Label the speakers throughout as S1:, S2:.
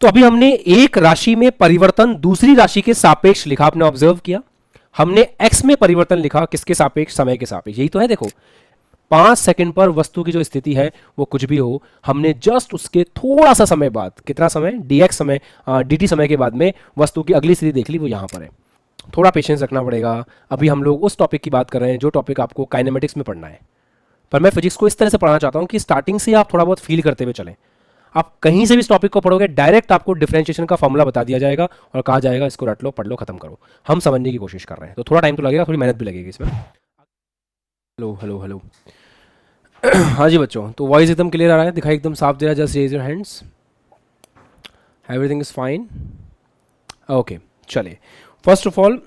S1: तो अभी हमने एक राशि में परिवर्तन दूसरी राशि के सापेक्ष लिखा, आपने ऑब्जर्व किया। हमने x में परिवर्तन लिखा, किसके सापेक्ष? समय के सापेक्ष। यही तो है। देखो 5 सेकंड पर वस्तु की जो स्थिति है वो कुछ भी हो, हमने जस्ट उसके थोड़ा सा समय बाद, कितना समय, dx समय, dt समय के बाद में वस्तु की अगली स्थिति देख ली, वो यहां पर है। थोड़ा पेशेंस रखना पड़ेगा। अभी हम लोग उस टॉपिक की बात कर रहे हैं जो टॉपिक आपको काइनेमेटिक्स में पढ़ना है, पर मैं फिजिक्स को इस तरह से पढ़ाना चाहता हूं कि स्टार्टिंग से आप थोड़ा बहुत फील करते हुए चलें। आप कहीं से भी इस टॉपिक को पढ़ोगे, डायरेक्ट आपको डिफरेंशिएशन का फॉर्मूला बता दिया जाएगा और कहा जाएगा इसको रट लो, पढ़ लो, खत्म करो। हम समझने की कोशिश कर रहे हैं, तो थोड़ा टाइम तो लगेगा, थोड़ी मेहनत भी लगेगी इसमें। Hello hello hello. हाँ जी बच्चों, तो वॉइस एकदम क्लियर आ रहा है, दिखाई एकदम साफ दे रहा है? Just raise your hands, everything is fine, okay. चलिए, first of all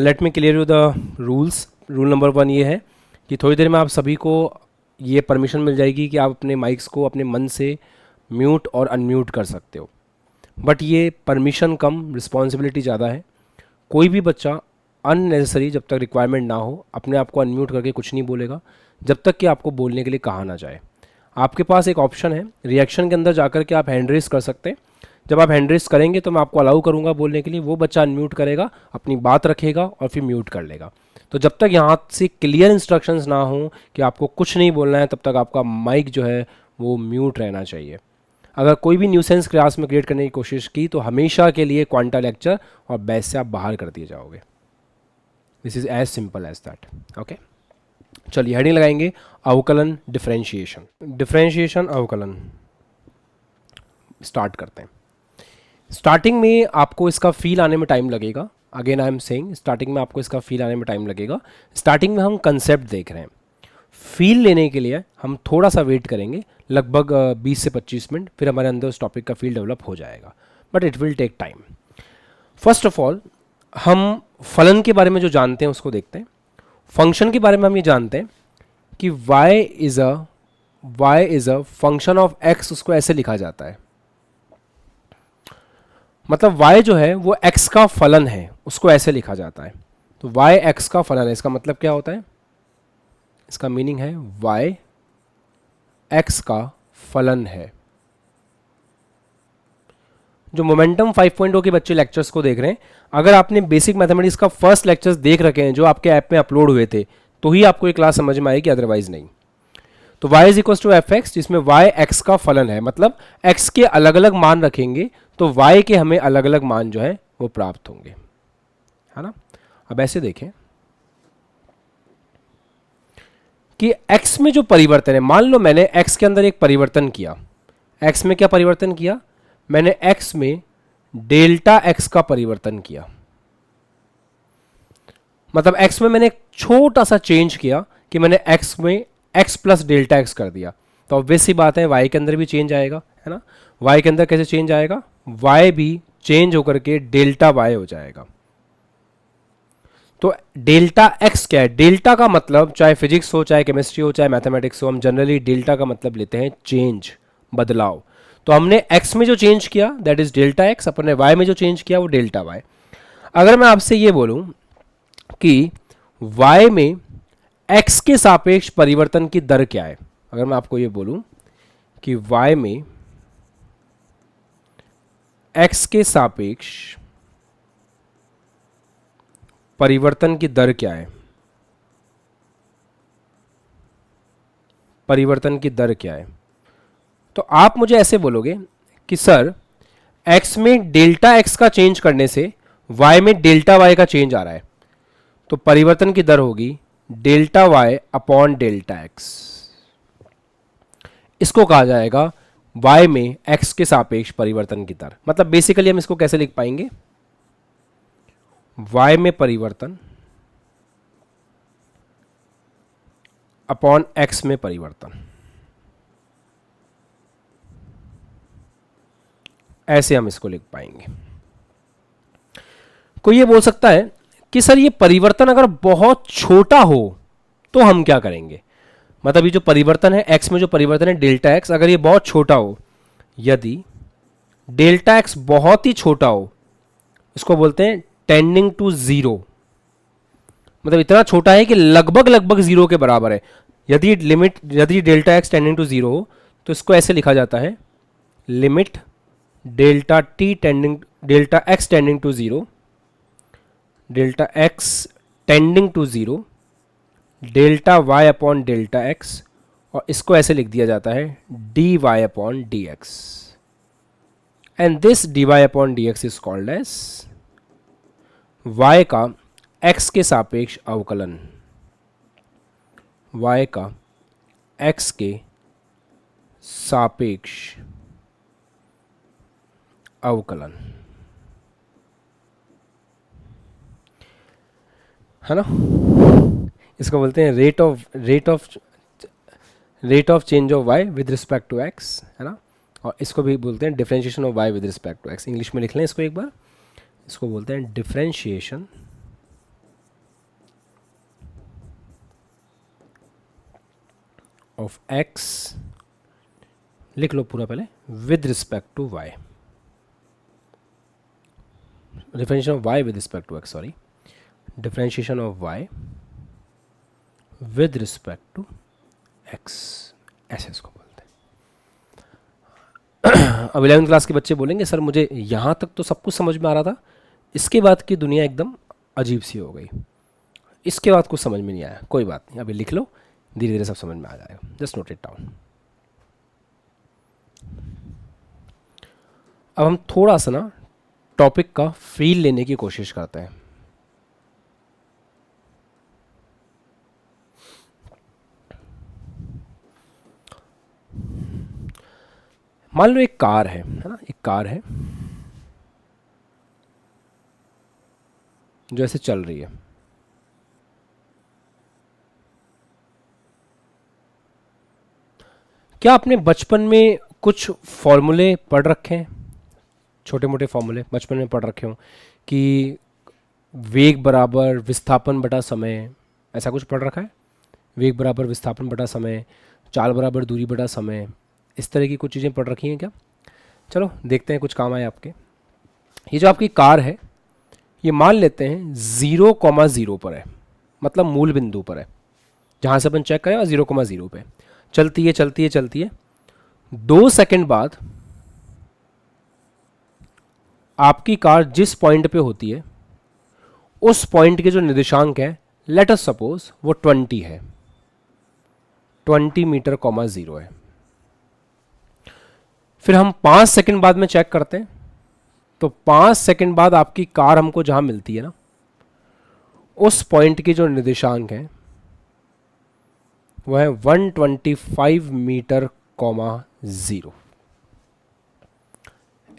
S1: let me clear you the rules. Rule number 1 ये है कि थोड़ी देर में आप सभी को ये परमिशन मिल जाएगी कि आप अपने माइक्स को अपने मन से म्यूट और अनम्यूट कर सकते हो, बट ये परमिशन कम, रिस्पॉन्सिबिलिटी ज़्यादा है। कोई भी बच्चा अननेसेसरी, जब तक रिक्वायरमेंट ना हो, अपने आप को अनम्यूट करके कुछ नहीं बोलेगा जब तक कि आपको बोलने के लिए कहा ना जाए। आपके पास एक ऑप्शन है, रिएक्शन के अंदर जाकर के आप हैंड रेस कर सकते हैं। जब आप हैंड रेस करेंगे तो मैं आपको अलाउ करूंगा बोलने के लिए, वो बच्चा अनम्यूट करेगा, अपनी बात रखेगा और फिर म्यूट कर लेगा। तो जब तक यहाँ से क्लियर इंस्ट्रक्शंस ना हो कि आपको कुछ नहीं बोलना है, तब तक आपका माइक जो है वो म्यूट रहना चाहिए। अगर कोई भी न्यूसेंस क्लास में क्रिएट करने की कोशिश की तो हमेशा के लिए क्वांटा लेक्चर और बैच से आप बाहर कर दिए जाओगे। This is as simple as that, okay. चलिए हेडिंग लगाएंगे, अवकलन डिफरेंशिएशन। डिफरेंशिएशन अवकलन स्टार्ट करते हैं। स्टार्टिंग में आपको इसका फील आने में टाइम लगेगा। Again I am saying, starting में आपको इसका फील आने में टाइम लगेगा। स्टार्टिंग में हम कंसेप्ट देख रहे हैं, फील लेने के लिए हम थोड़ा सा वेट करेंगे, लगभग 20 से 25 मिनट, फिर हमारे अंदर उस टॉपिक का फील डेवलप हो जाएगा, but it will take time. First of all हम फलन के बारे में जो जानते हैं उसको देखते हैं। फंक्शन के बारे में हम ये जानते हैं कि y is a function of x, उसको ऐसे लिखा जाता है, मतलब y जो है वो x का फलन है, उसको ऐसे लिखा जाता है। तो y x का फलन है, इसका मतलब क्या होता है? इसका मीनिंग है y x का फलन है। जो मोमेंटम 5.0 के बच्चे लेक्चर्स को देख रहे हैं, अगर आपने बेसिक मैथमेटिक्स का फर्स्ट लेक्चर्स देख रखे हैं जो आपके ऐप में अपलोड हुए थे, तो ही आपको ये क्लास समझ में आएगी, अदरवाइज नहीं। तो y is equal to f x, जिसमें y x का फलन है, मतलब x के अलग अलग मान रखेंगे तो y के हमें अलग अलग मान जो है वो प्राप्त होंगे, है ना। अब ऐसे देखें कि x में जो परिवर्तन है, मान लो मैंने x के अंदर एक परिवर्तन किया। x में क्या परिवर्तन किया? मैंने x में डेल्टा x का परिवर्तन किया, मतलब x में मैंने एक छोटा सा चेंज किया कि मैंने x में x प्लस डेल्टा x कर दिया। तो ऑब्वियस सी बात है y के अंदर भी चेंज आएगा, है ना। y के अंदर कैसे चेंज आएगा? y भी चेंज होकर के डेल्टा y हो जाएगा। तो डेल्टा x क्या है? डेल्टा का मतलब, चाहे फिजिक्स हो, चाहे केमिस्ट्री हो, चाहे मैथमेटिक्स हो, हम जनरली डेल्टा का मतलब लेते हैं चेंज, बदलाव। तो हमने x में जो चेंज किया दैट इज डेल्टा x, अपने y में जो चेंज किया वो डेल्टा y। अगर मैं आपसे ये बोलूं कि y में x के सापेक्ष परिवर्तन की दर क्या है, अगर मैं आपको ये बोलूं कि y में x के सापेक्ष परिवर्तन की दर क्या है, परिवर्तन की दर क्या है, तो आप मुझे ऐसे बोलोगे कि सर x में डेल्टा x का चेंज करने से y में डेल्टा y का चेंज आ रहा है, तो परिवर्तन की दर होगी delta y upon delta x। इसको कहा जाएगा y में x के सापेक्ष परिवर्तन की दर। मतलब बेसिकली हम इसको कैसे लिख पाएंगे? y में परिवर्तन अपॉन x में परिवर्तन, ऐसे हम इसको लिख पाएंगे। कोई ये बोल सकता है कि सर ये परिवर्तन अगर बहुत छोटा हो तो हम क्या करेंगे? मतलब ये जो परिवर्तन है x में, जो परिवर्तन है डेल्टा x, अगर ये बहुत छोटा हो, यदि डेल्टा x बहुत ही छोटा हो, इसको बोलते हैं टेंडिंग टू जीरो, मतलब इतना छोटा है कि लगभग लगभग जीरो के बराबर है। यदि delta x tending to zero हो तो इसको ऐसे लिखा जाता है limit delta t tending, delta x tending to zero, delta x tending to zero, delta y upon delta x, और इसको ऐसे लिख दिया जाता है d y upon d x, and this d y upon d x is called as y का x के सापेक्ष अवकलन, वाई का एक्स के सापेक्ष अवकलन, है ना। इसको बोलते हैं rate of change of y with respect to x, है ना। और इसको भी बोलते हैं differentiation of y with respect to x. English में लिख लें इसको एक बार, इसको बोलते हैं डिफरेंशिएशन ऑफ एक्स, लिख लो पूरा पहले, with respect to y, differentiation of y with respect to x, sorry, differentiation of y with respect to x, ऐसे इसको बोलते हैं। अब 11th क्लास के बच्चे बोलेंगे सर मुझे यहाँ तक तो सब कुछ समझ में आ रहा था, इसके बाद की दुनिया एकदम अजीब सी हो गई, इसके बाद कुछ समझ में नहीं आया। कोई बात नहीं, अभी लिख लो, धीरे धीरे सब समझ में आ जाएगा, जस्ट नोट इट डाउन। अब हम थोड़ा सा ना टॉपिक का फील लेने की कोशिश करते हैं। मान लो एक कार है ना, एक कार है जो ऐसे चल रही है। क्या आपने बचपन में कुछ फॉर्मूले पढ़ रखे हैं, छोटे मोटे फॉर्मूले बचपन में पढ़ रखे हो कि वेग बराबर विस्थापन बटा समय, ऐसा कुछ पढ़ रखा है? वेग बराबर विस्थापन बटा समय, चाल बराबर दूरी बटा समय, इस तरह की कुछ चीज़ें पढ़ रखी हैं क्या? चलो देखते हैं कुछ काम आए आपके। ये जो आपकी कार है ये मान लेते हैं 0,0 पर है, मतलब मूल बिंदु पर है, जहाँ से अपन चेक करें और 0,0 पे चलती है चलती है चलती है। 2 सेकंड बाद आपकी कार जिस पॉइंट पे होती है उस पॉइंट के जो निर्देशांक है, लेट अस सपोज वो 20 है, 20 मीटर, 0 है। फिर हम 5 सेकंड बाद में चेक करते हैं, तो 5 सेकंड बाद आपकी कार हमको जहां मिलती है ना, उस पॉइंट के जो निर्देशांक है वह है 125 मीटर, 0।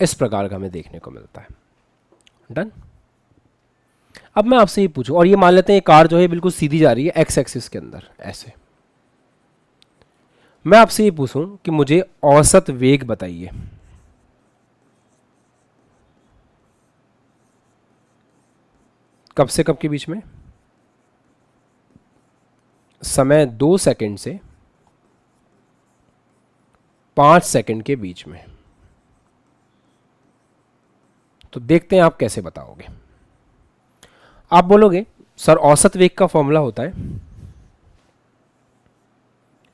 S1: इस प्रकार का हमें देखने को मिलता है। डन। अब मैं आपसे ये पूछूं, और ये मान लेते हैं ये कार जो है बिल्कुल सीधी जा रही है एक्स एक्सिस के अंदर ऐसे। मैं आपसे ये पूछूं कि मुझे औसत वेग बताइए। कब से कब के बीच में? समय 2 सेकंड से 5 सेकंड के बीच में। तो देखते हैं आप कैसे बताओगे। आप बोलोगे सर औसत वेग का फॉर्मूला होता है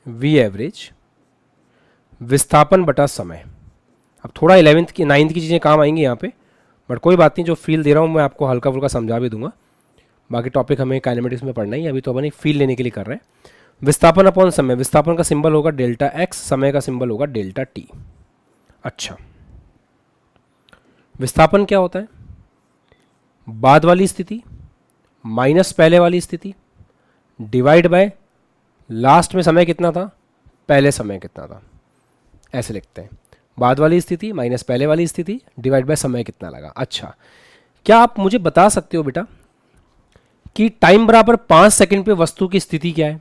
S1: v एवरेज विस्थापन बटा समय। अब थोड़ा 11th की 9th की चीज़ें काम आएंगी यहाँ पे, बट कोई बात नहीं, जो फील दे रहा हूँ मैं आपको हल्का फुल्का समझा भी दूंगा। बाकी टॉपिक हमें काइनेमेटिक्स में पढ़ना ही है, अभी तो अपन एक फील लेने के लिए कर रहे हैं। विस्थापन अपॉन समय, विस्थापन का सिंबल होगा डेल्टा एक्स, समय का सिंबल होगा डेल्टा टी। अच्छा, विस्थापन क्या होता है? बाद वाली स्थिति माइनस पहले वाली स्थिति डिवाइड बाय लास्ट में समय कितना था, पहले समय कितना था, ऐसे लिखते हैं। बाद वाली स्थिति माइनस पहले वाली स्थिति डिवाइड बाय समय कितना लगा। अच्छा, क्या आप मुझे बता सकते हो बेटा कि टाइम बराबर 5 सेकंड पे वस्तु की स्थिति क्या है?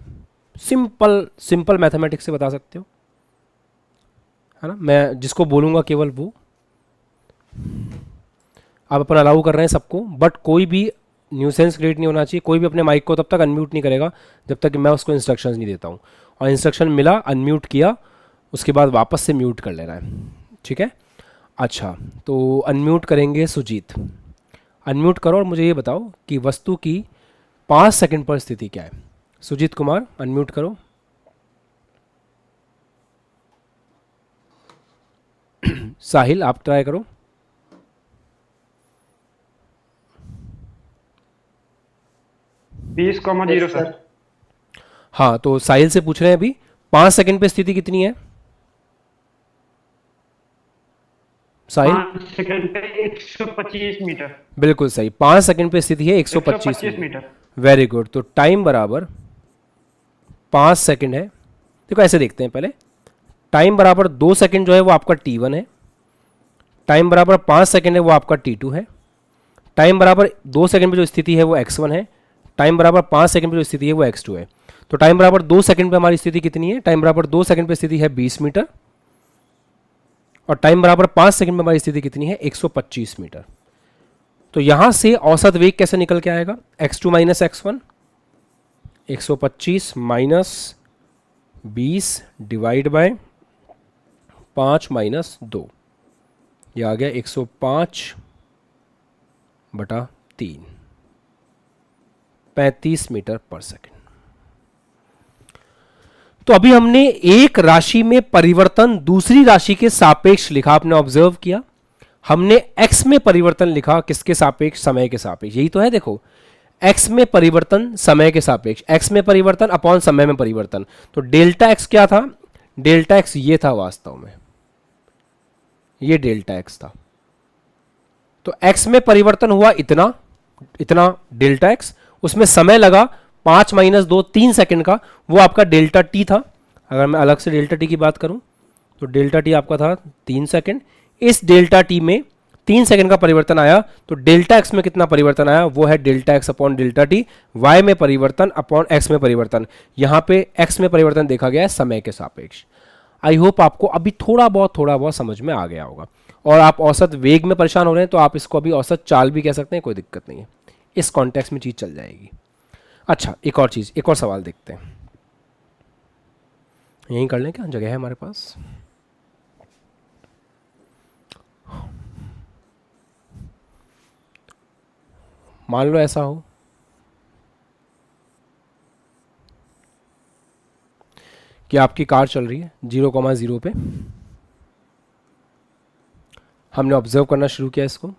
S1: सिंपल मैथमेटिक्स से बता सकते हो, है ना। मैं जिसको बोलूंगा केवल वो, आप अपन अलाउ कर रहे हैं सबको, बट कोई भी न्यूसेंस क्रिएट नहीं होना चाहिए। कोई भी अपने माइक को तब तक अनम्यूट नहीं करेगा जब तक कि मैं उसको इंस्ट्रक्शंस नहीं देता हूँ, और इंस्ट्रक्शन मिला अनम्यूट किया उसके बाद वापस से म्यूट कर लेना है, ठीक है। अच्छा, तो अनम्यूट करेंगे सुजीत, अनम्यूट करो और मुझे ये बताओ कि वस्तु की 5 सेकंड पर स्थिति क्या है। सुजीत कुमार अनम्यूट करो। साहिल आप ट्राई करो।
S2: 20,0
S3: यस
S2: सर।
S3: सर।
S1: हाँ, तो साहिल से पूछ रहे हैं अभी 5 सेकंड पे स्थिति कितनी है साहिल?
S2: 5 सेकंड पे 125 मीटर।
S1: बिल्कुल सही, 5 सेकंड पे स्थिति है
S2: एक सौ
S1: 125
S2: पच्चीस
S1: मीटर।
S2: Metre
S1: very good. तो टाइम बराबर 5 सेकंड है। देखो ऐसे देखते हैं पहले, टाइम बराबर 2 सेकंड जो है वो आपका T1 है, टाइम बराबर 5 सेकंड है वो आपका T2 है, टाइम बराबर 2 सेकंड पे जो स्थिति है वो x1 है, टाइम बराबर 5 सेकंड पे जो स्थिति है वो x2 है। तो टाइम बराबर 2 सेकंड पे हमारी स्थिति कितनी है? टाइम बराबर 2 सेकंड पे स्थिति है 20 मीटर, और टाइम बराबर 5 सेकंड में हमारी स्थिति कितनी है? 125 मीटर। तो यहां से औसत वेग कैसे निकल के आएगा? x2 minus x1, 125 minus 20 divide by 5 - 2, ये आ गया 105/3, 35 मीटर पर सेकंड। तो अभी हमने एक राशि में परिवर्तन दूसरी राशि के सापेक्ष लिखा, आपने ऑब्जर्व किया। हमने x में परिवर्तन लिखा, किसके सापेक्ष? समय के सापेक्ष। यही तो है, देखो x में परिवर्तन समय के सापेक्ष, x में परिवर्तन अपॉन समय में परिवर्तन। तो डेल्टा x क्या था? डेल्टा x ये था वास्तव में, ये डेल्टा x था। तो x में परिवर्तन हुआ इतना, इतना डेल्टा x, उसमें समय लगा 5 - 2 3 सेकंड का, वो आपका डेल्टा t था। अगर मैं अलग से डेल्टा t की बात करूं तो डेल्टा t आपका था 3 सेकंड। इस डेल्टा t में 3 सेकंड का परिवर्तन आया, तो डेल्टा x में कितना परिवर्तन आया? वो है delta x upon delta t, y में परिवर्तन अपॉन x में परिवर्तन। यहां पे x में परिवर्तन देखा गया है समय के सापेक्ष। आई होप आपको अभी थोड़ा बहुत समझ में आ गया होगा। और आप औसत वेग में परेशान हो रहे हैं तो आप इसको अभी औसत चाल भी कह सकते हैं, कोई दिक्कत नहीं है, इस कॉन्टेक्स्ट में चीज चल जाएगी। अच्छा, एक और चीज, एक और सवाल देखते हैं। यहीं कर लें क्या, जगह है हमारे पास? मान लो ऐसा हो कि आपकी कार चल रही है 0,0 पे, हमने ऑब्जर्व करना शुरू किया इसको।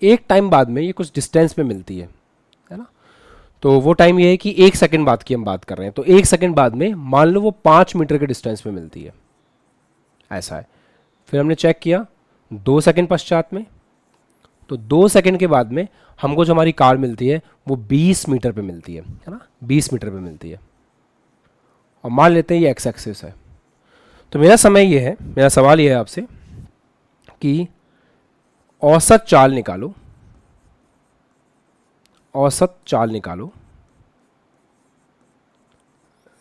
S1: एक टाइम बाद में ये कुछ डिस्टेंस पे मिलती है ना? तो वो टाइम ये है कि 1 सेकंड बाद की हम बात कर रहे हैं। तो 1 सेकंड बाद में मान लो वो 5 मीटर के डिस्टेंस पे मिलती है, ऐसा है। फिर हमने चेक किया 2 सेकंड पश्चात में, तो 2 सेकंड के बाद में हमको जो हमारी कार मिलती है वो 20 मीटर पे मिलती है ना? 20 मीटर पे मिलती है, और मान लेते हैं ये एक्स एक्सिस है। तो मेरा समय ये है, मेरा सवाल ये है आपसे कि औसत चाल निकालो, औसत चाल निकालो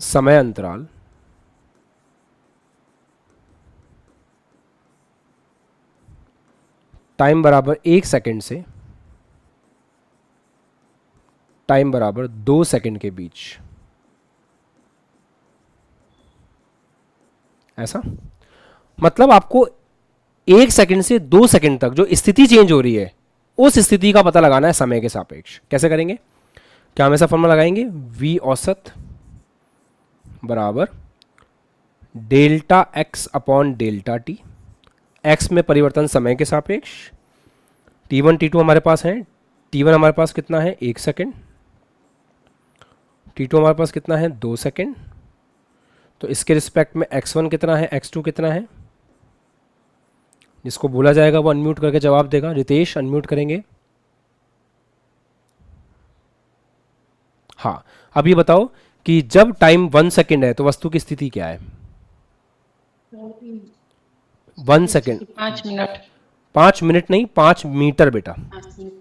S1: समय अंतराल टाइम बराबर 1 सेकंड से टाइम बराबर 2 सेकंड के बीच। ऐसा मतलब आपको 1 सेकंड से 2 सेकंड तक जो स्थिति चेंज हो रही है उस स्थिति का पता लगाना है समय के सापेक्ष। कैसे करेंगे? क्या हम ऐसा फॉर्मूला लगाएंगे? v औसत बराबर delta x upon delta T, x में परिवर्तन समय के सापेक्ष। t1 t2 हमारे पास है, t1 हमारे पास कितना है? 1 सेकंड, t2 हमारे पास कितना है? 2 सेकंड। तो इसके रिस्पेक्ट में x1 कितना है, x2 कितना है? जिसको बोला जाएगा वो अनम्यूट करके जवाब देगा। रितेश अनम्यूट करेंगे। हाँ, अब ये बताओ कि जब टाइम 1 सेकंड है तो वस्तु की स्थिति क्या है? 1 सेकंड,
S3: 5 मिनट।
S1: 5 मिनट नहीं, 5 मीटर बेटा,
S3: 5 मिनट।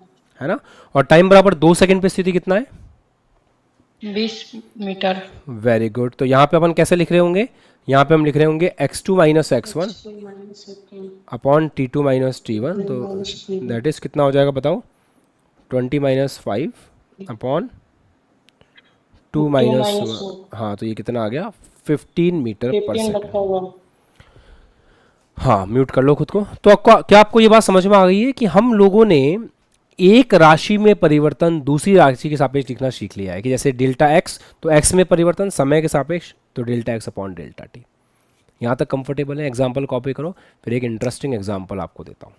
S1: है ना? और टाइम बराबर 2 सेकंड पे स्थिति कितना है?
S3: 20 मीटर।
S1: Very good. तो यहाँ पे अपन कैसे लिख रहे होंगे? यहाँ पे हम लिख रहे होंगे x2 minus x1 upon t2 minus t1। तो दैट इज कितना हो जाएगा बताओ? 20 - 5 अपॉन 2 - हाँ, तो ये कितना आ गया? 15 मीटर पर
S3: 15
S1: सेकंड।
S3: रखा हुआ।
S1: हाँ, म्यूट कर लो खुद को। तो आपको क्या, आपको ये बात समझ में आ गई है कि हम लोगों ने एक राशि में परिवर्तन दूसरी राशि के सापेक्ष लिखना सीख लिया है कि जैसे डेल्टा x, तो x में परिवर्तन समय के सापेक्ष, तो delta x upon delta T. यहाँ तक कंफर्टेबल है? एग्जाम्पल कॉपी करो, फिर एक इंटरेस्टिंग एग्जाम्पल आपको देता हूँ।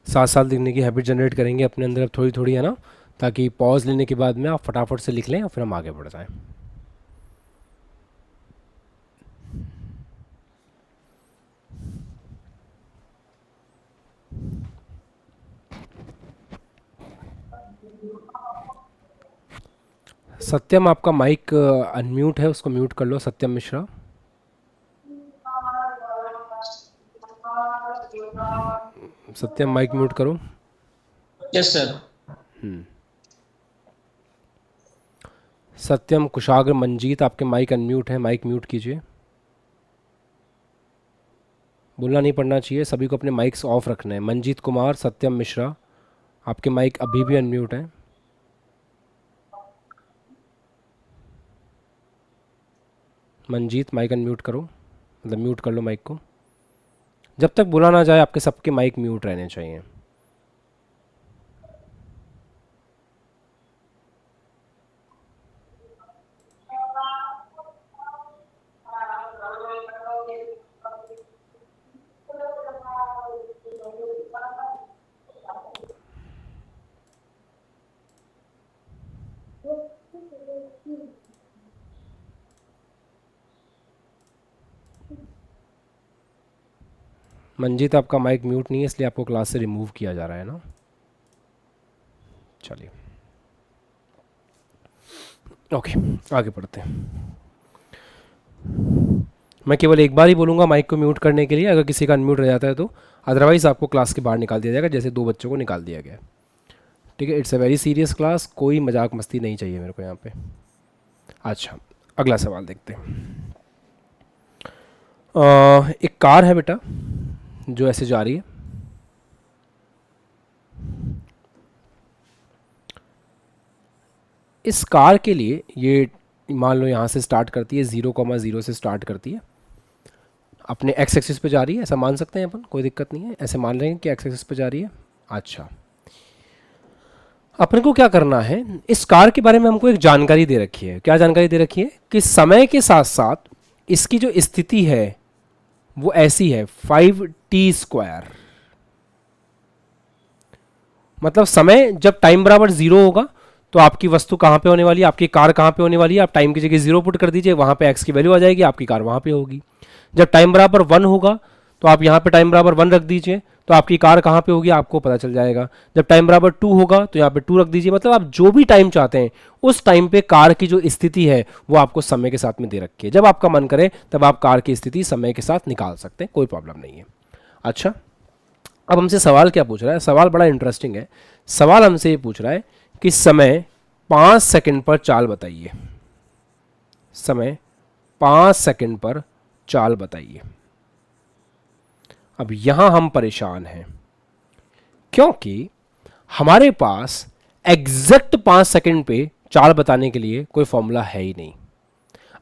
S1: साथ साथ लिखने की हैबिट जनरेट करेंगे अपने अंदर अब थोड़ी थोड़ी, है ना, ताकि पॉज लेने के बाद में आप फटाफट से लिख लें और फिर हम आगे बढ़ जाएं। सत्यम, आपका माइक अनम्यूट है, उसको म्यूट कर लो, सत्यम मिश्रा। सत्यम माइक म्यूट करो।
S3: Yes sir.
S1: सत्यम, कुशाग्र, मंजीत, आपके माइक अनम्यूट है, माइक म्यूट कीजिए। बोलना नहीं पड़ना चाहिए, सभी को अपने माइक्स ऑफ रखना है। मंजीत कुमार, सत्यम मिश्रा, आपके माइक अभी भी अनम्यूट हैं। मंजीत, माइक अनम्यूट करो, मतलब म्यूट कर लो माइक को। जब तक बोला ना जाए आपके सबके माइक म्यूट रहने चाहिए। मंजीत, आपका माइक म्यूट नहीं है, इसलिए आपको क्लास से रिमूव किया जा रहा है ना। चलिए ओके, आगे बढ़ते हैं। मैं केवल एक बार ही बोलूँगा माइक को म्यूट करने के लिए, अगर किसी का अनम्यूट रह जाता है तो, अदरवाइज़ आपको क्लास के बाहर निकाल दिया जाएगा, जैसे 2 बच्चों को निकाल दिया गया। ठीक है, it's a very serious class, कोई मजाक मस्ती नहीं चाहिए मेरे को यहाँ पे। अच्छा, अगला सवाल देखते हैं। एक कार है बेटा जो ऐसे जा रही है, इस कार के लिए ये मान लो यहाँ से स्टार्ट करती है 0,0 से स्टार्ट करती है, अपने एक्स एक्सिस पे जा रही है, ऐसा मान सकते हैं अपन, कोई दिक्कत नहीं है, ऐसे मान लेंगे कि एक्स एक्सिस पे जा रही है। अच्छा, अपन को क्या करना है, इस कार के बारे में हमको एक जानकारी दे रखी है। क्या जानकारी दे रखी है कि समय के साथ साथ इसकी जो स्थिति है वो ऐसी है 5t²। मतलब समय जब टाइम बराबर 0 होगा तो आपकी वस्तु कहाँ पे होने वाली है, आपकी कार कहाँ पे होने वाली है, आप टाइम की जगह 0 पुट कर दीजिए, वहाँ पे x की वैल्यू आ जाएगी, आपकी कार वहाँ पे होगी। जब टाइम बराबर 1 होगा तो आप यहाँ पे टाइम बराबर 1 रख दीजिए, तो आपकी कार कहाँ पे होगी आपको पता चल जाएगा। जब टाइम बराबर 2 होगा तो यहाँ पे 2 रख दीजिए। मतलब आप जो भी टाइम चाहते हैं उस टाइम पे कार की जो स्थिति है वो आपको समय के साथ में दे रखी है। जब आपका मन करे तब आप कार की स्थिति समय के साथ निकाल सकते हैं, कोई प्रॉब्लम नहीं है। अच्छा, अब हमसे सवाल क्या पूछ रहा है, सवाल बड़ा इंटरेस्टिंग है। सवाल हमसे ये पूछ रहा है कि समय 5 सेकंड पर चाल बताइए। समय 5 सेकंड पर चाल बताइए। अब यहां हम परेशान हैं क्योंकि हमारे पास एग्जैक्ट 5 सेकंड पे चाल बताने के लिए कोई फॉर्मूला है ही नहीं।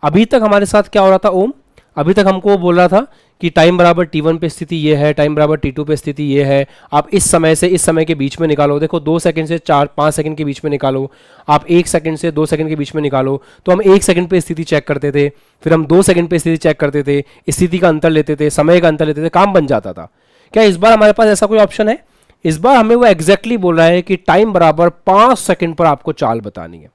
S1: अभी तक हमारे साथ क्या हो रहा था ओम, अभी तक हमको वो बोल रहा था कि टाइम बराबर t1 पे स्थिति ये है, टाइम बराबर t2 पे स्थिति ये है, आप इस समय से इस समय के बीच में निकालो। देखो 2 सेकंड से 4-5 सेकंड के बीच में निकालो, आप 1 सेकंड से 2 सेकंड के बीच में निकालो। तो हम 1 सेकंड पे स्थिति चेक करते थे, फिर हम 2 सेकंड पे स्थिति चेक करते थे, स्थिति का अंतर लेते थे, समय का अंतर लेते थे, काम बन जाता था। क्या इस बार हमारे पास ऐसा कोई ऑप्शन है? इस बार हमें वो एग्जैक्टली बोल रहा है कि टाइम बराबर 5 सेकंड पर आपको चाल बतानी है।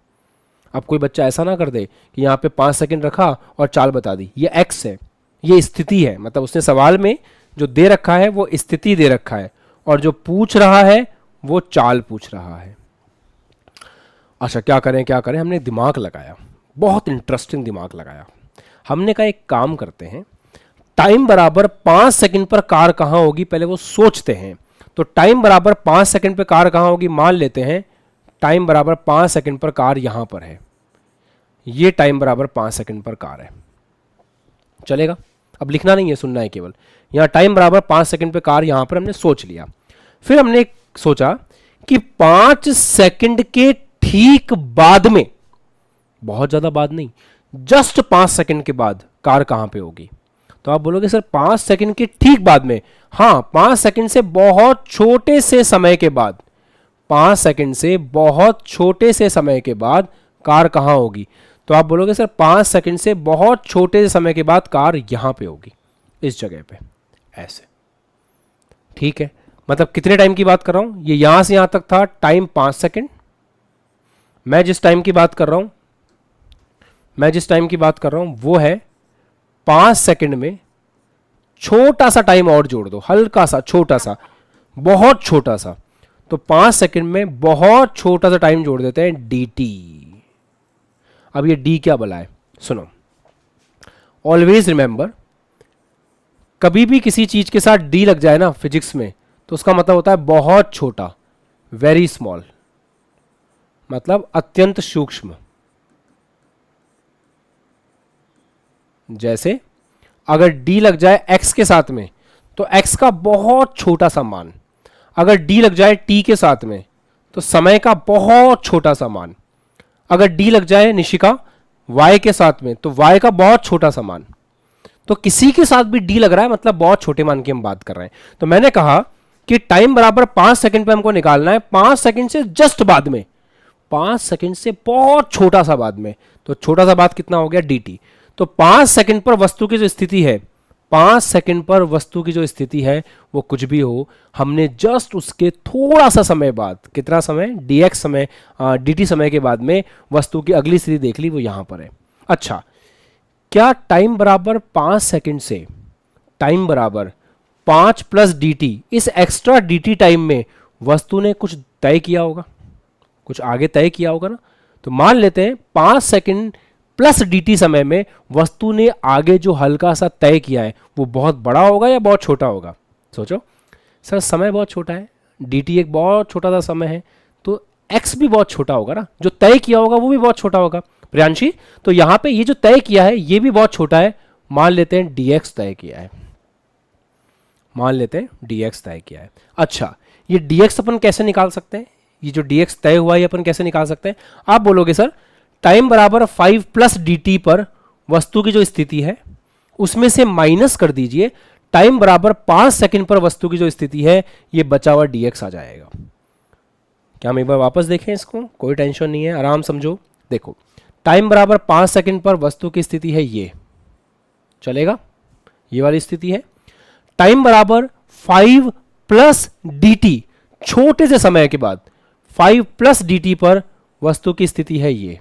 S1: अब कोई बच्चा ऐसा ना कर दे कि यहाँ पे 5 सेकंड रखा और चाल बता दी। ये एक्स है, ये स्थिति है, मतलब उसने सवाल में जो दे रखा है वो स्थिति दे रखा है और जो पूछ रहा है वो चाल पूछ रहा है। अच्छा, क्या करें क्या करें, हमने दिमाग लगाया, बहुत इंटरेस्टिंग दिमाग लगाया। हमने कहा एक काम करते हैं, टाइम बराबर 5 सेकंड पर कार कहाँ होगी पहले वो सोचते हैं। तो टाइम बराबर 5 सेकंड पर कार कहाँ होगी, मान लेते हैं टाइम बराबर 5 सेकंड पर कार यहां पर है, ये टाइम बराबर 5 सेकंड पर कार है, चलेगा? अब लिखना नहीं है, सुनना है केवल। यहां टाइम बराबर 5 सेकंड पर कार यहां पर हमने सोच लिया। फिर हमने सोचा कि 5 सेकंड के ठीक बाद में, बहुत ज्यादा बाद नहीं, जस्ट 5 सेकंड के बाद कार कहां पे होगी। तो आप बोलोगे सर 5 सेकंड के ठीक बाद में, हां 5 सेकंड से बहुत छोटे से समय के बाद, 5 सेकंड से बहुत छोटे से समय के बाद कार कहां होगी। तो आप बोलोगे सर 5 सेकंड से बहुत छोटे से समय के बाद कार यहां पे होगी, इस जगह पे, ऐसे। ठीक है, मतलब कितने टाइम की बात कर रहा हूं, ये यहां से यहां तक था टाइम 5 सेकंड। मैं जिस टाइम की बात कर रहा हूं वो है 5 सेकंड में छोटा सा टाइम और जोड़ दो, हल्का सा, छोटा सा, बहुत छोटा सा। तो 5 सेकंड में बहुत छोटा सा टाइम जोड़ देते हैं, dt। अब ये d क्या बला है, सुनो। ऑलवेज रिमेंबर, कभी भी किसी चीज के साथ d लग जाए ना फिजिक्स में, तो उसका मतलब होता है बहुत छोटा, वेरी स्मॉल, मतलब अत्यंत सूक्ष्म। जैसे अगर d लग जाए x के साथ में तो x का बहुत छोटा सा मान, अगर d लग जाए t के साथ में तो समय का बहुत छोटा सा मान, अगर d लग जाए निशिका y के साथ में तो y का बहुत छोटा सा मान। तो किसी के साथ भी d लग रहा है मतलब बहुत छोटे मान की हम बात कर रहे हैं। तो मैंने कहा कि टाइम बराबर 5 सेकंड पे हमको निकालना है, 5 सेकंड से जस्ट बाद में, 5 सेकंड से बहुत छोटा सा बाद में। तो छोटा सा बाद कितना हो गया, dt। तो 5 सेकंड पर वस्तु की जो स्थिति है, 5 सेकंड पर वस्तु की जो स्थिति है वो कुछ भी हो, हमने जस्ट उसके थोड़ा सा समय बाद, कितना समय, dx समय, dt समय के बाद में वस्तु की अगली स्थिति देख ली, वो यहां पर है। अच्छा, क्या टाइम बराबर 5 सेकंड से टाइम बराबर 5 प्लस dt, इस एक्स्ट्रा dt टाइम में वस्तु ने कुछ तय किया होगा, कुछ आगे तय किया होगा ना। तो मान लेते हैं 5 सेकंड प्लस dt समय में वस्तु ने आगे जो हल्का सा तय किया है वो बहुत बड़ा होगा या बहुत छोटा होगा। सोचो सर, समय बहुत छोटा है, dt एक बहुत छोटा सा समय है, तो x भी बहुत छोटा होगा ना, जो तय किया होगा वो भी बहुत छोटा होगा प्रियांशी। तो यहां पे ये जो तय किया है ये भी बहुत छोटा है, मान लेते हैं dx तय किया है, मान लेते हैं dx तय किया है। अच्छा, ये dx अपन कैसे निकाल सकते हैं, ये जो dx तय हुआ है अपन कैसे निकाल सकते हैं। आप बोलोगे सर टाइम बराबर 5 प्लस dt पर वस्तु की जो स्थिति है उसमें से माइनस कर दीजिए टाइम बराबर 5 सेकंड पर वस्तु की जो स्थिति है, ये बचा हुआ dx आ जाएगा। क्या हम एक बार वापस देखें इसको, कोई टेंशन नहीं है, आराम समझो। देखो टाइम बराबर 5 सेकंड पर वस्तु की स्थिति है, ये चलेगा, ये वाली स्थिति है। टाइम बराबर 5 प्लस dt, छोटे से समय के बाद 5 प्लस dt पर वस्तु की स्थिति है ये।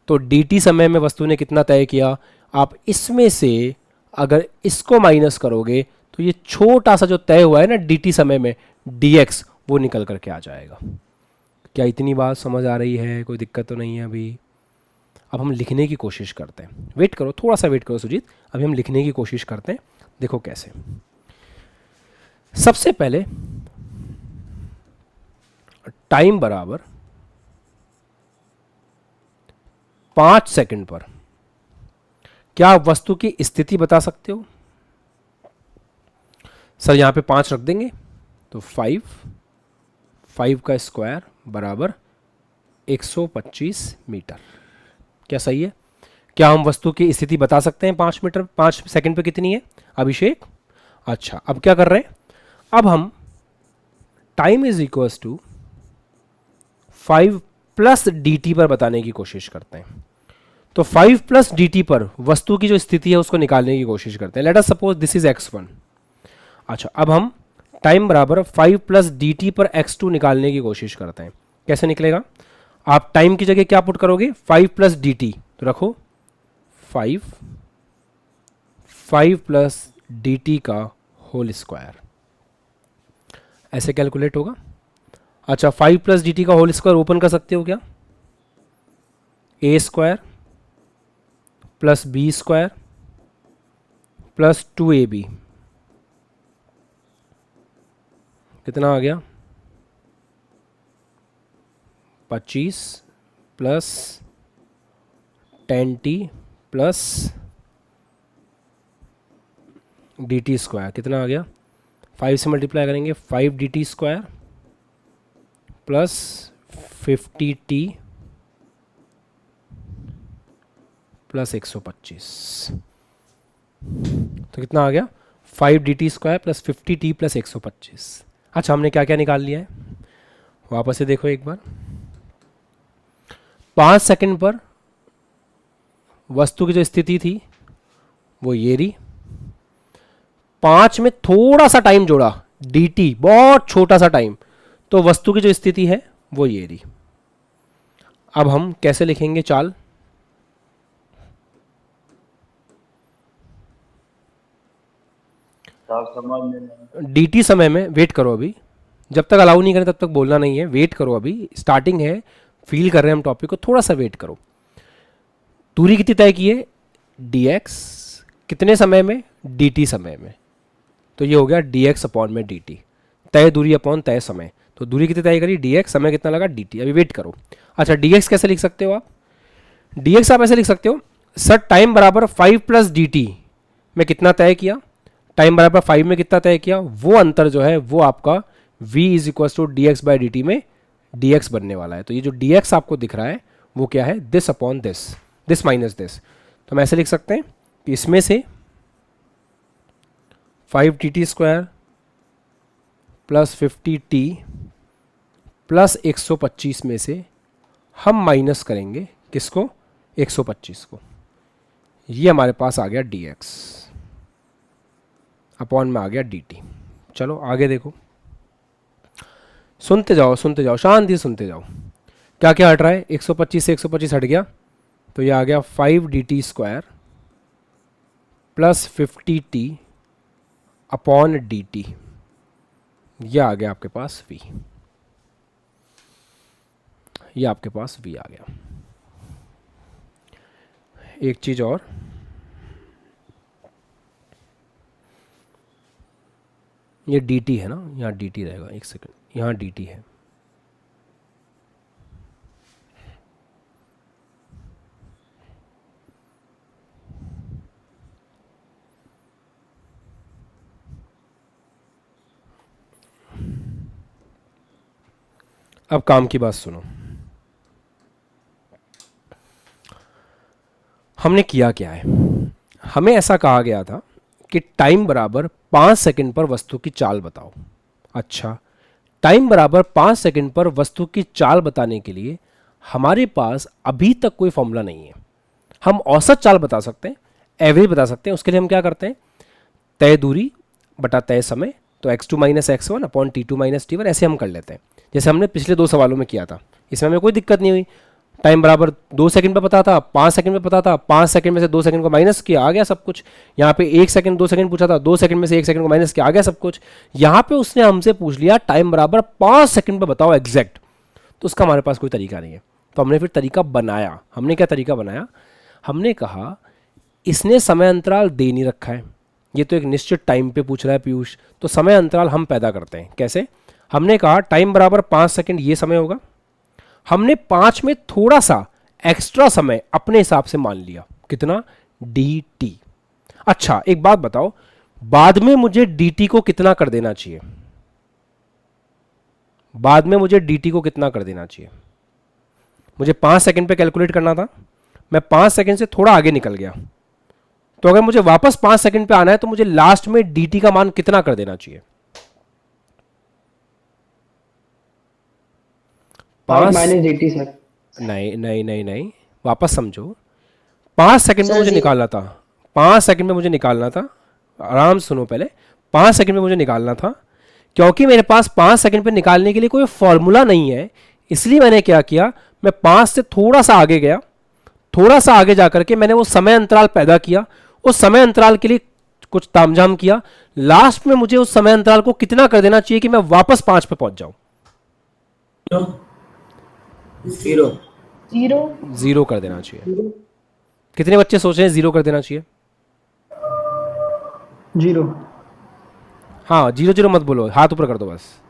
S1: तो dt समय में वस्तु ने कितना तय किया, आप इसमें से अगर इसको माइनस करोगे तो ये छोटा सा जो तय हुआ है ना dt समय में, dx, वो निकल करके आ जाएगा। क्या इतनी बात समझ आ रही है, कोई दिक्कत तो नहीं है अभी। अब हम लिखने की कोशिश करते हैं, वेट करो, थोड़ा सा वेट करो सुजीत, अभी हम लिखने की कोशिश करते हैं। देखो कैसे, सबसे पहले टाइम बराबर 5 सेकंड पर क्या आप वस्तु की स्थिति बता सकते हो। सर यहां पे 5 रख देंगे तो 5 का स्क्वायर बराबर 125 मीटर। क्या सही है? क्या हम वस्तु की स्थिति बता सकते हैं 5 सेकंड पे कितनी है अभिषेक? अच्छा, अब क्या कर रहे हैं, अब हम time is equals to 5 plus dt पर बताने की कोशिश करते हैं। तो 5 प्लस dt पर वस्तु की जो स्थिति है उसको निकालने की कोशिश करते हैं। Let us suppose this is x1। अच्छा, अब हम टाइम बराबर 5 प्लस dt पर x2 निकालने की कोशिश करते हैं। कैसे निकलेगा? आप टाइम की जगह क्या पुट करोगे, 5 प्लस dt, तो रखो 5 प्लस dt का होल स्क्वायर, ऐसे कैलकुलेट होगा। अच्छा, 5 प्लस dt का होल स्क्वायर ओपन कर सकते हो क्या, a square plus b square plus 2ab, कितना आ गया 25 plus 10t plus dt square, कितना आ गया 5 से मल्टीप्लाई करेंगे 5 dt square plus 50t plus 125, तो कितना आ गया 5 dt square plus 50t plus 125। अच्छा, हमने क्या क्या निकाल लिया है, वापस से देखो एक बार। 5 सेकंड पर वस्तु की जो स्थिति थी वो ये रही, 5 में थोड़ा सा टाइम जोड़ा, dt बहुत छोटा सा टाइम, तो वस्तु की जो स्थिति है वो ये रही। अब हम कैसे लिखेंगे चाल? dt समय में, वेट करो अभी, जब तक अलाउ नहीं करें तब तक बोलना नहीं है, वेट करो, अभी स्टार्टिंग है, फील कर रहे हैं हम टॉपिक को, थोड़ा सा वेट करो। दूरी कितनी तय की है? dx कितने समय में? dt समय में, तो ये हो गया dx अपॉन में dt, तय दूरी अपॉन तय समय। तो दूरी कितनी तय करी? dx, समय कितना लगा? dt। अभी वेट करो। अच्छा, dx कैसे लिख सकते हो आप? dx आप ऐसे लिख सकते हो, सर टाइम बराबर 5 प्लस dt में कितना तय किया, टाइम बराबर 5 में कितना तय किया, वो अंतर जो है वो आपका v is equal to d x by d t में dx बनने वाला है। तो ये जो dx आपको दिख रहा है वो क्या है? This upon this, this minus this. तो हम ऐसे लिख सकते हैं कि इसमें से 5 T T square plus 50t plus 125 में से हम माइनस करेंगे किसको? 125 को। ये हमारे पास आ गया dx अपॉन में आ गया dt। चलो आगे देखो, सुनते जाओ सुनते जाओ, शांति से सुनते जाओ। क्या क्या हट रहा है? 125 से 125 हट गया, तो ये आ गया 5 dt square plus 50t upon dt। ये आ गया आपके पास v, ये आपके पास v आ गया। एक चीज और, ये dt है ना, यहाँ dt रहेगा, एक सेकंड, यहाँ dt है। अब काम की बात सुनो, हमने किया क्या है? हमें ऐसा कहा गया था कि टाइम बराबर 5 सेकंड पर वस्तु की चाल बताओ। अच्छा, टाइम बराबर 5 सेकंड पर वस्तु की चाल बताने के लिए हमारे पास अभी तक कोई फॉर्मूला नहीं है। हम औसत चाल बता सकते हैं, एवरेज बता सकते हैं। उसके लिए हम क्या करते हैं? तय दूरी बटा तय समय, तो x2 minus x1 upon t2 minus t1, ऐसे हम कर लेते हैं जैसे हमने पिछले 2 सवालों में किया था। इसमें हमें कोई दिक्कत नहीं हुई। टाइम बराबर 2 सेकंड पे पता था, 5 सेकंड में पता था, 5 सेकंड में से 2 सेकंड को माइनस किया, आ गया सब कुछ। यहाँ पे 1 सेकंड 2 सेकंड पूछा था, 2 सेकंड में से 1 सेकंड को माइनस किया, आ गया सब कुछ। यहाँ पे उसने हमसे पूछ लिया टाइम बराबर 5 सेकंड पे बताओ एग्जैक्ट, तो उसका हमारे पास कोई तरीका नहीं है। तो हमने फिर तरीका बनाया। हमने क्या तरीका बनाया? हमने कहा इसने समय अंतराल दे नहीं रखा है, ये तो एक निश्चित टाइम पे पूछ रहा है पीयूष, तो समय अंतराल हम पैदा करते हैं। कैसे? हमने कहा टाइम बराबर 5 सेकंड ये समय होगा, हमने 5 में थोड़ा सा एक्स्ट्रा समय अपने हिसाब से मान लिया, कितना? dt। अच्छा एक बात बताओ, बाद में मुझे dt को कितना कर देना चाहिए? बाद में मुझे dt को कितना कर देना चाहिए? मुझे 5 सेकंड पे कैलकुलेट करना था, मैं 5 सेकंड से थोड़ा आगे निकल गया, तो अगर मुझे वापस 5 सेकंड पे आना है तो मुझे लास्ट में dt का मान कितना कर देना चाहिए?
S4: 5 माइनस dt सर।
S1: नहीं नहीं नहीं नहीं, वापस समझो। 5 सेकंड में मुझे निकालना था, 5 सेकंड में मुझे निकालना था, आराम सुनो पहले। 5 सेकंड में मुझे निकालना था, क्योंकि मेरे पास 5 सेकंड पे निकालने के लिए कोई फॉर्मूला नहीं है, इसलिए मैंने क्या किया, मैं 5 से थोड़ा सा आगे गया, थोड़ा सा आगे जाकर के मैंने वो समय अंतराल पैदा किया, उस समय अंतराल के लिए कुछ तामझाम किया, लास्ट में मुझे उस समय अंतराल को कितना कर देना चाहिए कि मैं वापस 5 पे पहुंच जाऊं? 0 कर देना चाहिए। कितने बच्चे सोच रहे हैं 0 कर देना चाहिए?
S4: 0।
S1: हाँ 0 0 मत बोलो, हाथ ऊपर कर दो बस।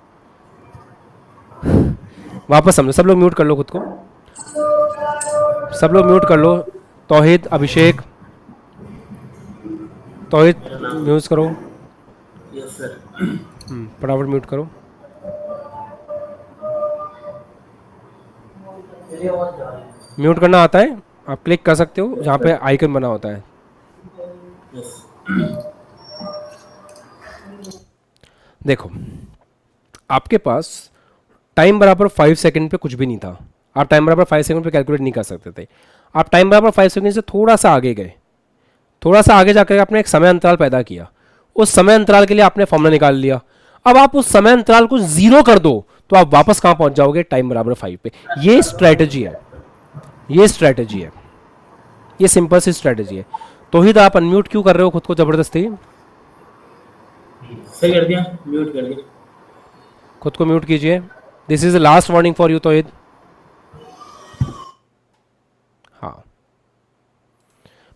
S1: वापस समझो, सब लोग म्यूट कर लो खुद को, सब लोग म्यूट कर लो। तौहीद, अभिषेक, तौहीद म्यूट करो, फटाफट म्यूट करो। म्यूट करना आता है? आप क्लिक कर सकते हो जहाँ पे आइकन बना होता है। देखो आपके पास टाइम बराबर 5 सेकंड पे कुछ भी नहीं था, आप टाइम बराबर 5 सेकंड पे कैलकुलेट नहीं कर सकते थे। आप टाइम बराबर 5 सेकंड से थोड़ा सा आगे गए, थोड़ा सा आगे जाकर आपने एक समय अंतराल पैदा किया, उस समय अंतराल के लिए आपने फॉर्मूला निकाल लिया। अब आप उस समय अंतराल को 0 कर दो तो आप वापस कहां पहुंच जाओगे, टाइम बराबर 5 पे। ये स्ट्रेटजी है, ये स्ट्रेटजी है, ये सिंपल सी स्ट्रेटजी है। तो ही तो आप अनम्यूट क्यों कर रहे हो खुद को जबरदस्ती?
S3: सही कर दिया, म्यूट कर दिया।
S1: खुद को म्यूट कीजिए। This is the last warning for you Tohid. हाँ,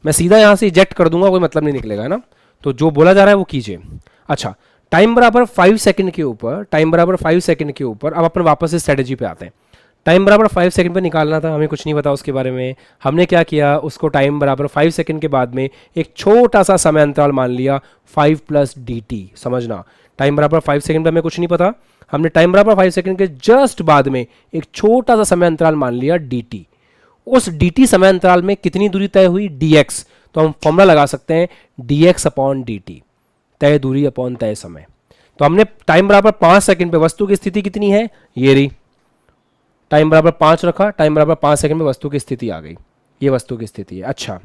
S1: मैं सीधा यहां से इजेक्ट कर दूंगा, कोई मतलब नहीं निकलेगा, है ना। तो जो बोला जा रहा है वो कीजिए। अच्छा, टाइम बराबर 5 सेकंड के ऊपर, टाइम बराबर 5 सेकंड के ऊपर अब अपन वापस इस स्ट्रेटजी पे आते हैं। टाइम बराबर 5 सेकंड पे निकालना था, हमें कुछ नहीं पता उसके बारे में। हमने क्या किया, उसको टाइम बराबर 5 सेकंड के बाद में एक छोटा सा समय अंतराल मान लिया 5 प्लस डी टी। समझना, टाइम बराबर 5 सेकंड पे हमें कुछ नहीं पता, हमने टाइम बराबर 5 सेकंड के जस्ट बाद में एक छोटा सा समय अंतराल मान लिया डी टी। उस dt समय अंतराल में कितनी दूरी तय हुई, dx। तो हम फॉर्मूला लगा सकते हैं dx अपॉन dt, तय दूरी अपॉन तय समय। तो हमने टाइम बराबर 5 सेकंड पे वस्तु की स्थिति कितनी है, ये रही, टाइम बराबर 5 रखा, टाइम बराबर 5 सेकंड में वस्तु की स्थिति आ गई, ये वस्तु की स्थिति है। अच्छा,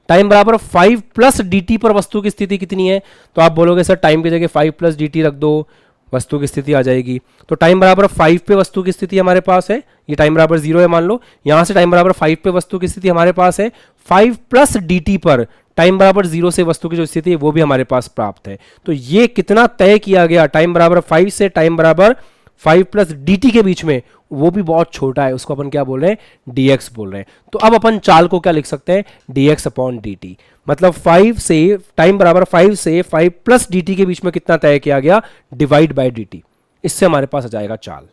S1: टाइम बराबर 5 प्लस dt पर वस्तु की स्थिति कितनी है, तो आप बोलोगे सर टाइम की जगह 5 प्लस dt रख दो, वस्तु की स्थिति आ जाएगी। तो टाइम बराबर 5 पे वस्तु की स्थिति हमारे पास है, ये टाइम बराबर 0 है मान लो, यहां से टाइम बराबर 5 पे वस्तु की स्थिति हमारे पास है, 5 प्लस dt पर टाइम बराबर 0 से वस्तु की जो स्थिति है वो भी हमारे पास प्राप्त है। तो ये कितना तय किया गया टाइम बराबर 5 से टाइम बराबर 5 प्लस dt के बीच में, वो भी बहुत छोटा है, उसको अपन क्या बोल रहे हैं, dx बोल रहे हैं। तो अब अपन चाल को क्या लिख सकते हैं, dx अपॉन dt। मतलब 5 से टाइम बराबर 5 से 5 प्लस dt के बीच में कितना तय किया गया, डिवाइड बाय dt। इससे हमारे पास आ जाएगा चाल।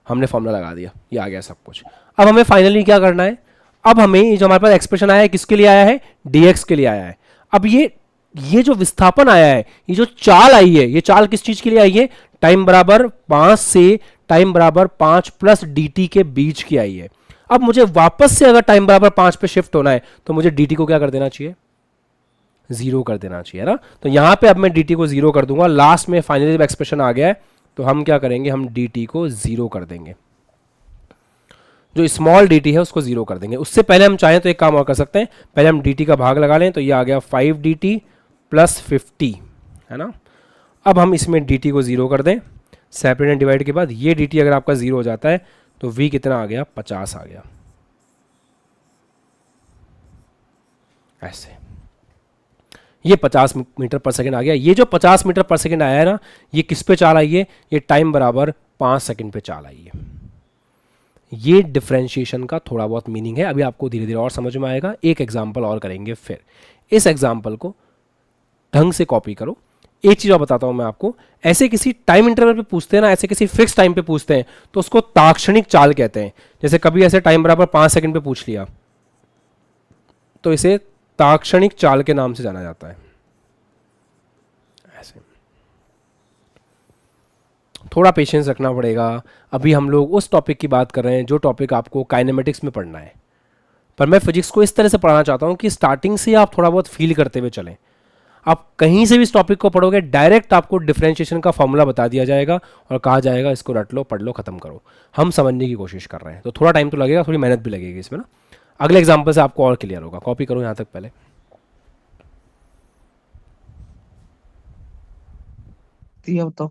S1: हमने फॉर्मूला लगा दिया, ये आ गया सब कुछ। अब हमें फाइनली क्या करना है, अब हमें ये जो हमारे पास एक्सप्रेशन आया है किसके लिए आया है, dx के लिए आया है। अब ये जो विस्थापन आया है, ये जो चाल आई है, ये चाल किस चीज के लिए आई है, टाइम बराबर 5 से टाइम बराबर 5 प्लस dt के बीच की आई है। अब मुझे वापस से अगर टाइम बराबर 5 पे शिफ्ट होना है तो मुझे dt को क्या कर देना चाहिए, 0 कर देना चाहिए ना। तो यहां पे अब मैं dt को 0 कर दूंगा। लास्ट में फाइनली जब एक्सप्रेशन आ गया है तो हम क्या करेंगे, हम dt को 0 कर देंगे, जो स्मॉल dt है उसको 0 कर देंगे। उससे पहले हम चाहें तो एक काम और कर सकते हैं, पहले हम dt का भाग लगा लें, तो ये आ गया 5 dt प्लस 50, है ना। अब हम इसमें dt को 0 कर दें, सेपरेट एंड डिवाइड के बाद ये dt अगर आपका 0 हो जाता है तो v कितना आ गया, 50 आ गया। ऐसे ये 50 मीटर पर सेकंड आ गया। ये जो 50 मीटर पर सेकंड आया है ना, ये किस पे चाल आई है, ये टाइम बराबर 5 सेकंड पे चाल आई है। ये डिफरेंशिएशन का थोड़ा बहुत मीनिंग है, अभी आपको धीरे धीरे और समझ में आएगा। एक एग्जाम्पल और करेंगे, फिर इस एग्जाम्पल को ढंग से कॉपी करो। एक चीज और बताता हूं मैं आपको, ऐसे किसी टाइम इंटरवल पे पूछते हैं ना, ऐसे किसी फिक्स टाइम पे पूछते हैं तो उसको ताक्षणिक चाल कहते हैं। जैसे कभी ऐसे टाइम बराबर 5 सेकंड पे पूछ लिया तो इसे ताक्षणिक चाल के नाम से जाना जाता है। ऐसे थोड़ा पेशेंस रखना पड़ेगा। अभी हम लोग उस टॉपिक की बात कर रहे हैं जो टॉपिक आपको काइनेमेटिक्स में पढ़ना है, पर मैं फिजिक्स को इस तरह से पढ़ाना चाहता हूं कि स्टार्टिंग से आप थोड़ा बहुत फील करते हुए चलें। आप कहीं से भी इस टॉपिक को पढ़ोगे, डायरेक्ट आपको डिफरेंशिएशन का फॉर्मूला बता दिया जाएगा और कहा जाएगा इसको रट लो, पढ़ लो, खत्म करो। हम समझने की कोशिश कर रहे हैं, तो थोड़ा टाइम तो लगेगा, थोड़ी मेहनत भी लगेगी इसमें ना। अगले एग्जाम्पल से आपको और क्लियर होगा। कॉपी करो यहां तक पहले।
S5: बताओ।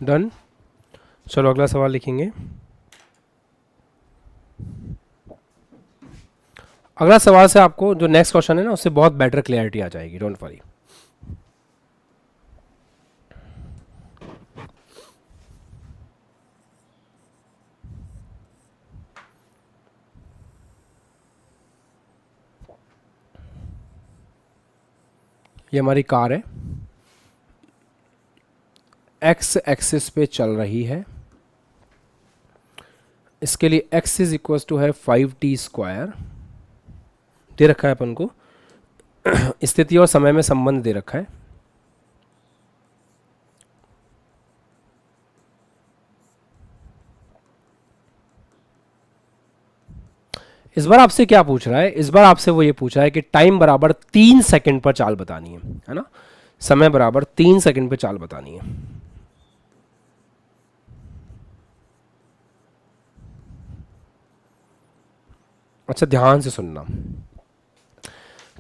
S1: डन। चलो अगला सवाल लिखेंगे। अगला सवाल से आपको जो नेक्स्ट क्वेश्चन है ना, उससे बहुत बेटर क्लियरिटी आ जाएगी, डोंट वरी। ये हमारी कार है, एक्स एक्सिस पे चल रही है। इसके लिए x इज इक्वल टू है 5t² दे रखा है अपन को। स्थिति और समय में संबंध दे रखा है। इस बार आपसे क्या पूछ रहा है, इस बार आपसे वो ये पूछ रहा है कि टाइम बराबर 3 सेकंड पर चाल बतानी है ना। समय बराबर 3 सेकंड पर चाल बतानी है। अच्छा ध्यान से सुनना,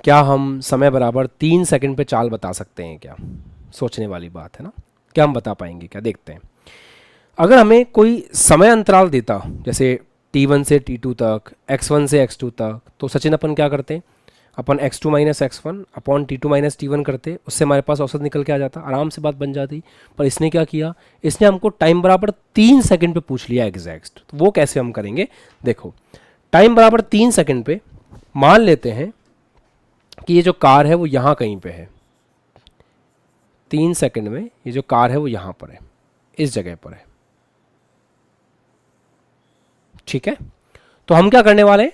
S1: क्या हम समय बराबर 3 सेकंड पे चाल बता सकते हैं क्या? सोचने वाली बात है ना, क्या हम बता पाएंगे क्या? देखते हैं। अगर हमें कोई समय अंतराल देता, जैसे t1 से t2 तक, x1 से x2 तक, तो सचिन अपन क्या करते? अपन x2 minus x1 upon t2 minus t1 करते, उससे हमारे पास औसत निकल के आ जाता, आराम से बात बन जाती। पर इसने क्या किया, इसने हमको टाइम बराबर 3 सेकंड पे पूछ लिया एग्जैक्ट। तो वो कैसे हम करेंगे? देखो, टाइम बराबर 3 सेकंड पे मान लेते हैं कि ये जो कार है वो यहाँ कहीं पे है। 3 सेकंड में ये जो कार है वो यहाँ पर है, इस जगह पर है, ठीक है। तो हम क्या करने वाले हैं,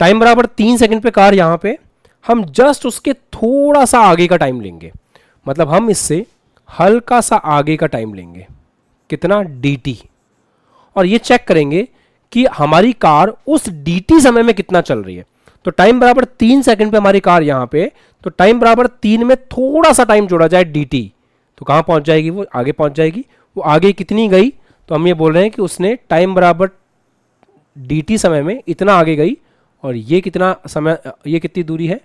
S1: टाइम बराबर 3 सेकंड पे कार यहाँ पे, हम जस्ट उसके थोड़ा सा आगे का टाइम लेंगे, मतलब हम इससे हल्का सा आगे का टाइम लेंगे, कितना? dt, और ये चेक करेंगे कि हमारी कार उस dt समय में कितना चल रही है। तो टाइम बराबर 3 सेकंड पे हमारी कार यहाँ पे, तो टाइम बराबर 3 में थोड़ा सा टाइम जोड़ा जाए dt, तो कहाँ पहुंच जाएगी? वो आगे पहुंच जाएगी। वो आगे कितनी गई? तो हम ये बोल रहे हैं कि उसने टाइम बराबर dt समय में इतना आगे गई, और ये कितना समय, ये कितनी दूरी है?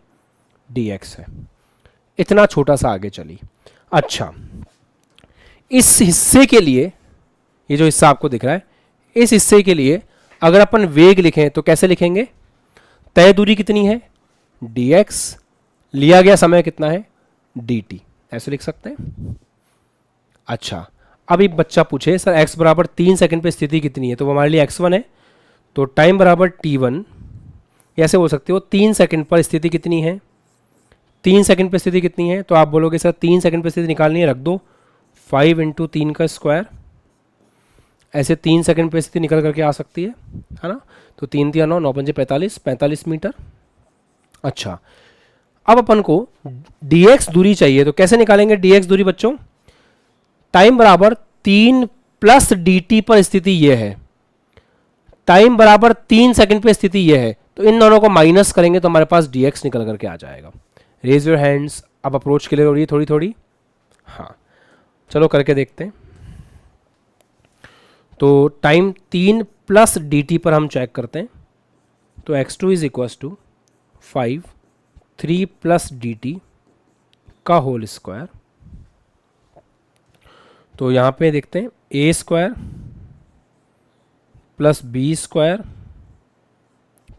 S1: dx है, इतना छोटा सा आगे चली। अच्छा, इस हिस्से के लिए, ये जो हिस्सा आपको दिख रहा है, इस हिस्से के लिए अगर अपन वेग लिखें तो कैसे लिखेंगे? तय दूरी कितनी है? dx, लिया गया समय कितना है? dt, ऐसे लिख सकते हैं। अच्छा, अब एक बच्चा पूछे सर x बराबर 3 सेकंड पे स्थिति कितनी है, तो वो हमारे लिए x1 है, तो टाइम बराबर t1, ऐसे बोल सकते हो 3 सेकंड पर स्थिति कितनी है? 3 सेकंड पे स्थिति कितनी है? तो आप बोलोगे सर 3 सेकंड पे स्थिति निकालनी है, रख दो 5 × 3 का स्क्वायर, ऐसे 3 सेकंड पे स्थिति निकल करके आ सकती है ना। तो 3 × 9, 9 × 45, 45 मीटर। अच्छा, अब अपन को dx दूरी चाहिए, तो कैसे निकालेंगे dx दूरी बच्चों? टाइम बराबर 3 प्लस dt पर स्थिति ये है, टाइम बराबर 3 सेकंड पे स्थिति ये है, तो इन दोनों को माइनस करेंगे तो हमारे पास dx निकल करके आ जाएगा। रेज योर हैंड्स, अब अप्रोच क्लियर हो रही है थोड़ी थोड़ी? हाँ, चलो करके देखते हैं। तो टाइम 3 प्लस dt पर हम चेक करते हैं, तो x2 is equals to 5 3 plus dt का होल स्क्वायर। तो यहाँ पे देखते हैं a square plus b square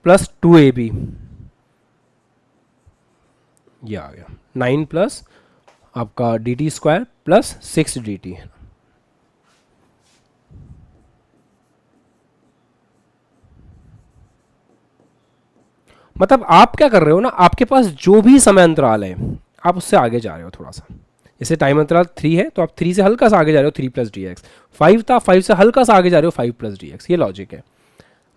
S1: plus 2ab, ये आ गया 9 प्लस आपका dt स्क्वायर प्लस 6 dt है। मतलब आप क्या कर रहे हो ना, आपके पास जो भी समय अंतराल है आप उससे आगे जा रहे हो थोड़ा सा। जैसे टाइम अंतराल 3 है तो आप 3 से हल्का सा आगे जा रहे हो, 3 प्लस डी एक्स। 5 था, 5 से हल्का सा आगे जा रहे हो, 5 प्लस डी एक्स। ये लॉजिक है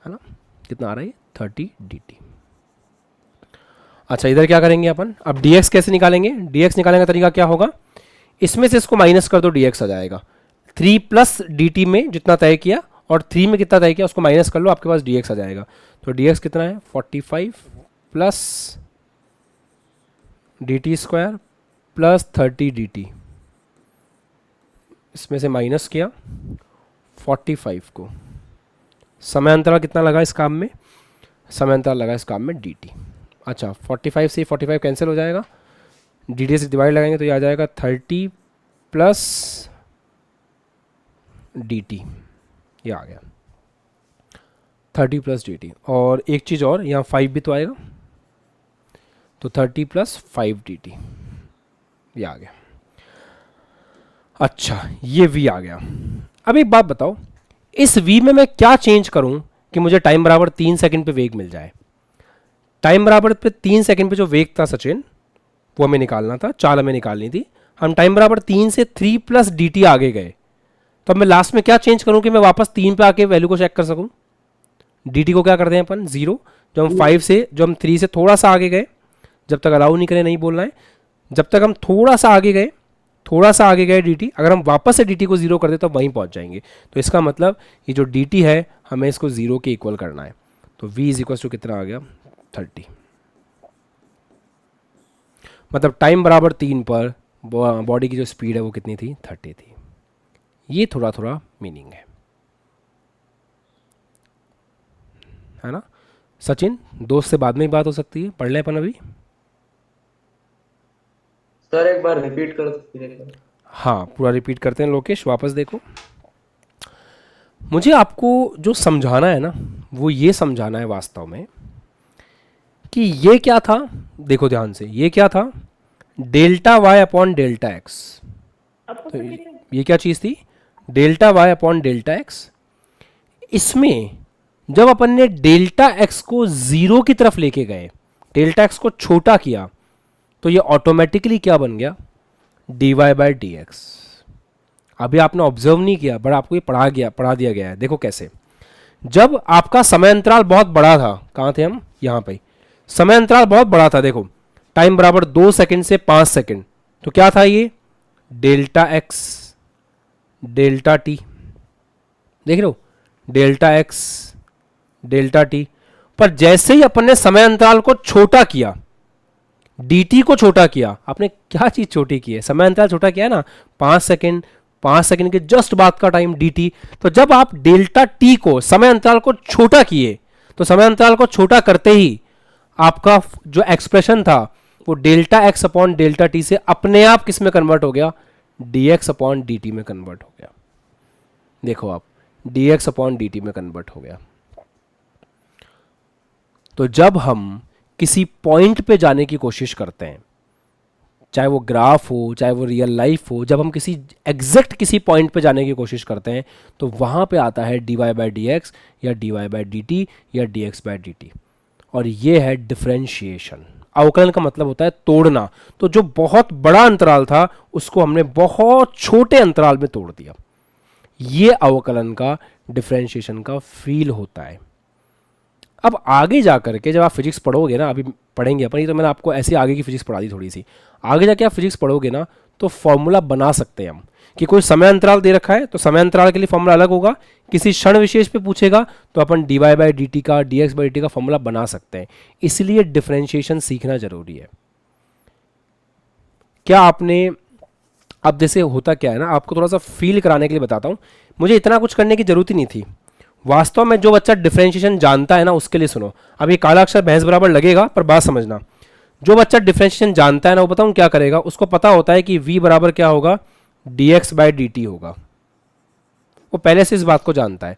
S1: ना। कितना आ रहा है? 30 डी टी। अच्छा, इधर क्या करेंगे अपन? अब डी एक्स कैसे निकालेंगे? डी एक्स निकालने का तरीका क्या होगा? इसमें से इसको माइनस कर दो, डी एक्स आ जाएगा। 3 प्लस डी टी में जितना तय किया और 3 में कितना तय किया उसको माइनस कर लो, आपके पास डी एक्स आ जाएगा। तो डी एक्स कितना है? 45 plus D T square plus 30 D T. इसमें से माइनस किया 45 को। समय अंतराल कितना लगा इस काम में? समय अंतराल लगा इस काम में डी टी। अच्छा, 45 से 45 कैंसिल हो जाएगा, डी टी से डिवाइड लगाएंगे तो ये आ जाएगा 30 प्लस डी टी। ये आ गया 30 प्लस डी टी। और एक चीज़ और, यहाँ 5 भी तो आएगा, तो 30 प्लस 5 डी टी, ये आ गया। अच्छा, ये v आ गया। अब एक बात बताओ, इस v में मैं क्या चेंज करूं कि मुझे टाइम बराबर 3 सेकंड पे वेग मिल जाए? टाइम बराबर पे 3 सेकंड पे जो वेग था सचिन, वो हमें निकालना था, चाल हमें निकालनी थी। हम टाइम बराबर 3 से 3 प्लस डी टी आगे गए, तो अब मैं लास्ट में क्या चेंज करूं कि मैं वापस 3 पे आके वैल्यू को चेक कर सकूं? डी टी को क्या करते हैं अपन? 0। जब हम 5 से, जो हम 3 से थोड़ा सा आगे गए, जब तक अलाउ नहीं करें नहीं बोलना है, जब तक हम थोड़ा सा आगे गए, थोड़ा सा आगे गए dt, अगर हम वापस से dt को 0 कर दे तो वहीं पहुंच जाएंगे। तो इसका मतलब ये जो dt है हमें इसको 0 के इक्वल करना है। तो v इज इक्वल टू कितना आ गया? 30। मतलब टाइम बराबर 3 पर बॉडी की जो स्पीड है वो कितनी थी? 30 थी। ये थोड़ा थोड़ा मीनिंग है ना। सचिन, दोस्त से बाद में ही बात हो सकती है, पढ़ लें अपन अभी।
S4: सर एक बार रिपीट कर दो फिर एक बार।
S1: हाँ, पूरा रिपीट करते हैं। लोकेश वापस देखो, मुझे आपको जो समझाना है ना वो ये समझाना है वास्तव में कि ये क्या था। देखो ध्यान से, ये क्या था, delta y upon delta x. तो ये क्या चीज़ थी, delta y upon delta x. इसमें जब अपन ने डेल्टा एक्स को जीरो की तरफ लेके गए, डेल्टा एक्स को छोटा किया, तो ये ऑटोमेटिकली क्या बन गया, d Y by D x. अभी आपने ऑब्जर्व नहीं किया बट आपको ये पढ़ा दिया गया है। देखो कैसे, जब आपका समय अंतराल बहुत बड़ा था, कहाँ थे हम, यहाँ पे, समय अंतराल बहुत बड़ा था, देखो टाइम बराबर 2 सेकंड से 5 सेकंड, तो क्या था ये, डेल्टा एक्स डेल्टा टी। देख रहे हो, डेल्टा एक्स डेल्टा टी। पर जैसे ही अपन ने समय अंतराल को छोटा किया, dt को छोटा किया, आपने क्या चीज छोटी की है, समय अंतराल छोटा किया है ना, 5 सेकंड, 5 सेकंड के जस्ट बाद का टाइम dt। तो जब आप डेल्टा t को, समय अंतराल को छोटा किए, तो समय अंतराल को छोटा करते ही आपका जो एक्सप्रेशन था वो delta x upon delta T से अपने आप किस में कन्वर्ट हो गया, dx अपॉन dt में कन्वर्ट हो गया। देखो आप, dx अपॉन dt में कन्वर्ट हो गया। तो जब हम किसी पॉइंट पे जाने की कोशिश करते हैं, चाहे वो ग्राफ हो चाहे वो रियल लाइफ हो, जब हम किसी एग्जैक्ट किसी पॉइंट पे जाने की कोशिश करते हैं तो वहां पे आता है dy बाई डी एक्स या dy बाई डी टी या dx बाई डी टी, और ये है डिफरेंशिएशन। अवकलन का मतलब होता है तोड़ना। तो जो बहुत बड़ा अंतराल था उसको हमने बहुत छोटे अंतराल में तोड़ दिया। ये अवकलन का, डिफरेंशिएशन का फील होता है। अब आगे जा करके जब आप फिजिक्स पढ़ोगे ना, अभी पढ़ेंगे अपन, ये तो मैंने आपको ऐसे आगे की फिजिक्स पढ़ा दी थोड़ी सी, आगे जाके आप फिजिक्स पढ़ोगे ना तो फॉर्मूला बना सकते हैं हम कि कोई समय अंतराल दे रखा है तो समय अंतराल के लिए फॉर्मूला अलग होगा, किसी क्षण विशेष पे पूछेगा तो अपन dy बाई डी टी का, dx बाई डी टी का फॉर्मूला बना सकते हैं। इसलिए डिफरेंशिएशन सीखना जरूरी है। क्या आपने, अब जैसे होता क्या है ना, आपको थोड़ा सा फील कराने के लिए बताता हूँ, मुझे इतना कुछ करने की जरूरत ही नहीं थी। वास्तव में जो बच्चा डिफरेंशिएशन जानता है ना उसके लिए सुनो, अब ये काला अक्षर भैंस बराबर लगेगा पर बात समझना। जो बच्चा डिफरेंशिएशन जानता है ना वो बताऊँ क्या करेगा, उसको पता होता है कि v बराबर क्या होगा, dx बाई डी टी होगा, वो पहले से इस बात को जानता है।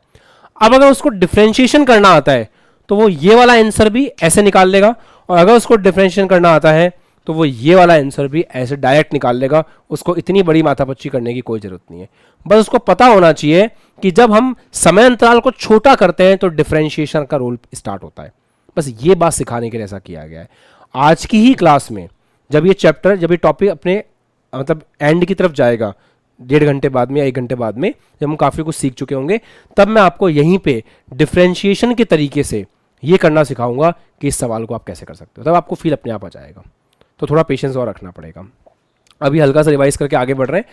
S1: अब अगर उसको डिफरेंशिएशन करना आता है तो वो ये वाला आंसर भी ऐसे निकाल लेगा, और अगर उसको डिफरेंशिएशन करना आता है तो वो ये वाला आंसर भी ऐसे डायरेक्ट निकाल लेगा। उसको इतनी बड़ी माथापच्ची करने की कोई जरूरत नहीं है, बस उसको पता होना चाहिए कि जब हम समय अंतराल को छोटा करते हैं तो डिफरेंशिएशन का रोल स्टार्ट होता है। बस ये बात सिखाने के लिए ऐसा किया गया है। आज की ही क्लास में जब ये चैप्टर, जब ये टॉपिक अपने मतलब एंड की तरफ जाएगा, 1.5 घंटे बाद में या 1 घंटे बाद में, जब हम काफ़ी कुछ सीख चुके होंगे, तब मैं आपको यहीं पे डिफरेंशिएशन के तरीके से ये करना सिखाऊंगा कि इस सवाल को आप कैसे कर सकते हो। तब आपको फील अपने आप आ जाएगा। तो थोड़ा पेशेंस और रखना पड़ेगा। अभी हल्का सा रिवाइज करके आगे बढ़ रहे हैं।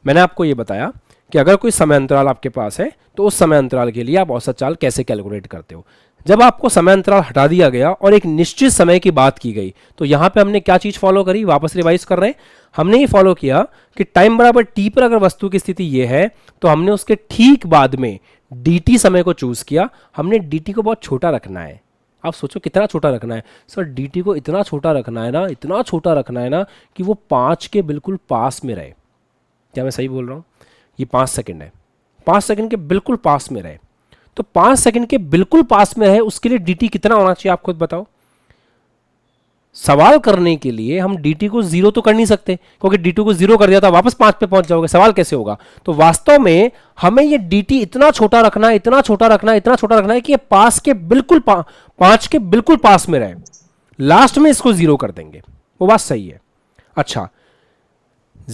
S1: मैंने आपको ये बताया कि अगर कोई समय अंतराल आपके पास है तो उस समय अंतराल के लिए आप औसत चाल कैसे कैलकुलेट करते हो। जब आपको समय अंतराल हटा दिया गया और एक निश्चित समय की बात की गई तो यहाँ पे हमने क्या चीज़ फॉलो करी, वापस रिवाइज कर रहे हैं। हमने ये फॉलो किया कि टाइम बराबर टी पर अगर वस्तु की स्थिति ये है तो हमने उसके ठीक बाद में dt समय को चूज किया। हमने dt को बहुत छोटा रखना है। आप सोचो कितना छोटा रखना है सर, dt को इतना छोटा रखना है ना, इतना छोटा रखना है ना कि वो 5 के बिल्कुल पास में रहे। क्या मैं सही बोल रहा हूँ? ये 5 सेकंड है, 5 सेकंड के बिल्कुल पास में रहे। तो 5 सेकंड के बिल्कुल पास में रहे उसके लिए dt कितना होना चाहिए आप खुद बताओ। सवाल करने के लिए हम dt को 0 तो कर नहीं सकते, क्योंकि dt को 0 कर दिया था वापस 5 पे पहुंच जाओगे, सवाल कैसे होगा। तो वास्तव में हमें ये dt इतना छोटा रखना है, इतना छोटा रखना है, इतना छोटा रखना है कि ये 5 के बिल्कुल 5 के बिल्कुल पास में रहे। लास्ट में इसको 0 कर देंगे, वो बात सही है। अच्छा,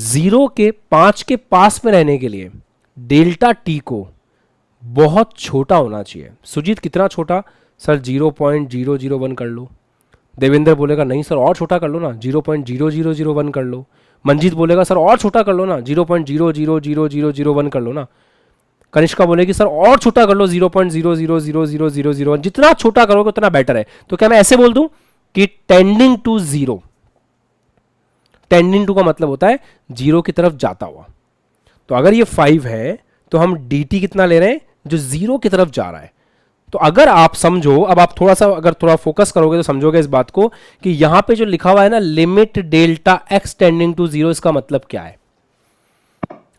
S1: 0 के 5 के पास में रहने के लिए डेल्टा टी को बहुत छोटा होना चाहिए। सुजीत कितना छोटा? सर 0.001 कर लो। देवेंद्र बोलेगा नहीं सर और छोटा कर लो ना, 0.0001 कर लो। मंजीत बोलेगा सर और छोटा कर लो ना, 0.000001 कर लो ना। कनिष्का बोलेगी सर और छोटा कर लो, 0.000001। जितना छोटा करोगे उतना बेटर है। तो क्या मैं ऐसे बोल दूं कि टेंडिंग टू 0, टेंडिंग टू का मतलब होता है 0 की तरफ जाता हुआ। तो अगर ये 5 है तो हम dt कितना ले रहे हैं, जो 0 की तरफ जा रहा है। तो अगर आप समझो, अब आप थोड़ा सा अगर थोड़ा फोकस करोगे तो समझोगे इस बात को कि यहां पे जो लिखा हुआ है ना, limit delta x tending to zero, इसका मतलब क्या है?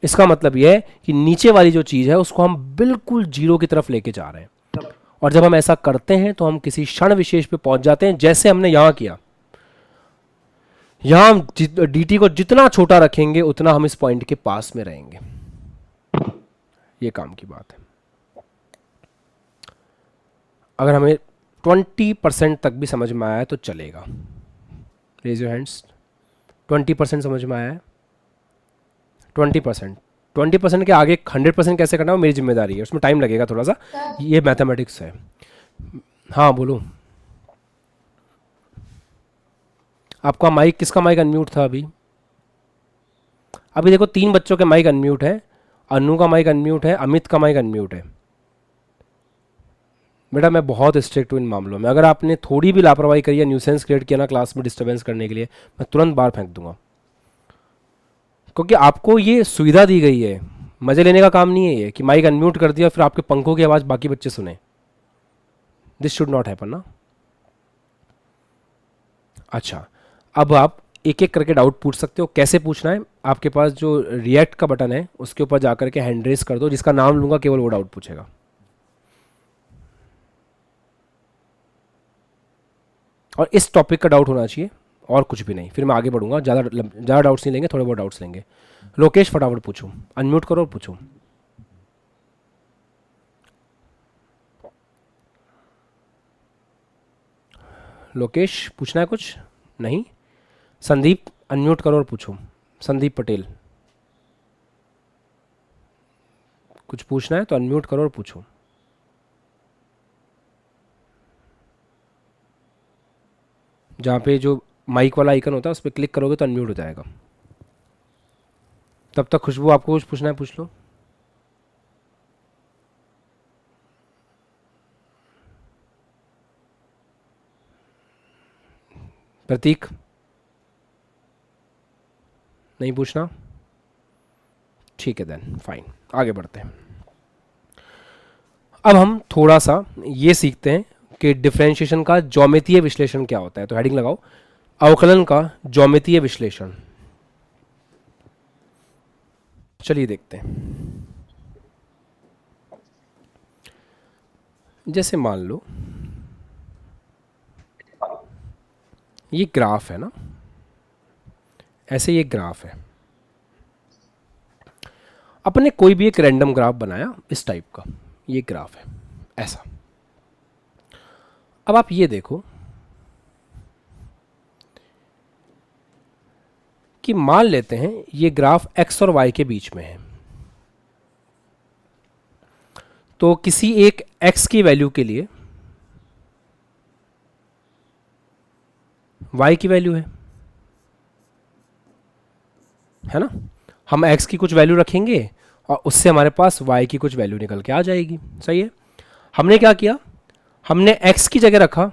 S1: इसका मतलब यह है कि नीचे वाली जो चीज है उसको हम बिल्कुल जीरो की तरफ लेके जा रहे हैं, और जब हम ऐसा करते हैं तो हम किसी क्षण विशेष पे पहुंच जाते हैं, जैसे हमने यहां किया। यहां हम dt को जितना छोटा रखेंगे उतना हम इस पॉइंट के पास में रहेंगे। ये काम की बात है। अगर हमें 20% तक भी समझ में आया है तो चलेगा। Raise your hands. 20% समझ में आया है? 20%। 20% के आगे 100% कैसे करना है वो मेरी जिम्मेदारी है, उसमें टाइम लगेगा थोड़ा सा, ये मैथमेटिक्स है। हाँ बोलो। आपका माइक, किसका माइक अनम्यूट था अभी? अभी देखो 3 बच्चों के माइक अनम्यूट है, अनु का माइक अनम्यूट है, अमित का माइक अनम्यूट है। बेटा मैं बहुत स्ट्रिक्ट हूँ इन मामलों में, अगर आपने थोड़ी भी लापरवाही करी या न्यूसेंस क्रिएट किया ना क्लास में डिस्टर्बेंस करने के लिए, मैं तुरंत बाहर फेंक दूंगा। क्योंकि आपको ये सुविधा दी गई है, मजे लेने का काम नहीं है ये कि माइक अनम्यूट कर दिया फिर आपके पंखों की आवाज़ बाकी बच्चे सुने। दिस शुड नॉट हैपन ना। अच्छा, अब आप एक एक करके डाउट पूछ सकते हो। कैसे पूछना है? आपके पास जो रिएक्ट का बटन है उसके ऊपर जाकर के हैंड रेस कर दो, जिसका नाम लूंगा केवल वो डाउट पूछेगा। और इस टॉपिक का डाउट होना चाहिए और कुछ भी नहीं, फिर मैं आगे बढ़ूंगा। ज़्यादा डाउट्स नहीं लेंगे, थोड़े बहुत डाउट्स लेंगे। लोकेश फटाफट पूछो, अनम्यूट करो और पूछो। लोकेश पूछना है कुछ? नहीं। संदीप अनम्यूट करो और पूछो। संदीप पटेल कुछ पूछना है तो अनम्यूट करो और पूछो। जहाँ पे जो माइक वाला आइकन होता है उस पर क्लिक करोगे तो अनम्यूट हो जाएगा। तब तक खुशबू आपको कुछ पूछना है पूछ लो। प्रतीक नहीं पूछना? ठीक है देन फाइन, आगे बढ़ते हैं। अब हम थोड़ा सा ये सीखते हैं कि डिफरेंशिएशन का ज्यामितीय विश्लेषण क्या होता है। तो हेडिंग लगाओ, अवकलन का ज्यामितीय विश्लेषण। चलिए देखते हैं। जैसे मान लो ये ग्राफ है ना, ऐसे ये ग्राफ है। अपने कोई भी एक रैंडम ग्राफ बनाया इस टाइप का, ये ग्राफ है ऐसा। अब आप ये देखो कि मान लेते हैं ये ग्राफ x और y के बीच में है। तो किसी एक x की वैल्यू के लिए y की वैल्यू है ना, हम x की कुछ वैल्यू रखेंगे और उससे हमारे पास y की कुछ वैल्यू निकल के आ जाएगी। सही है। हमने क्या किया, हमने x की जगह रखा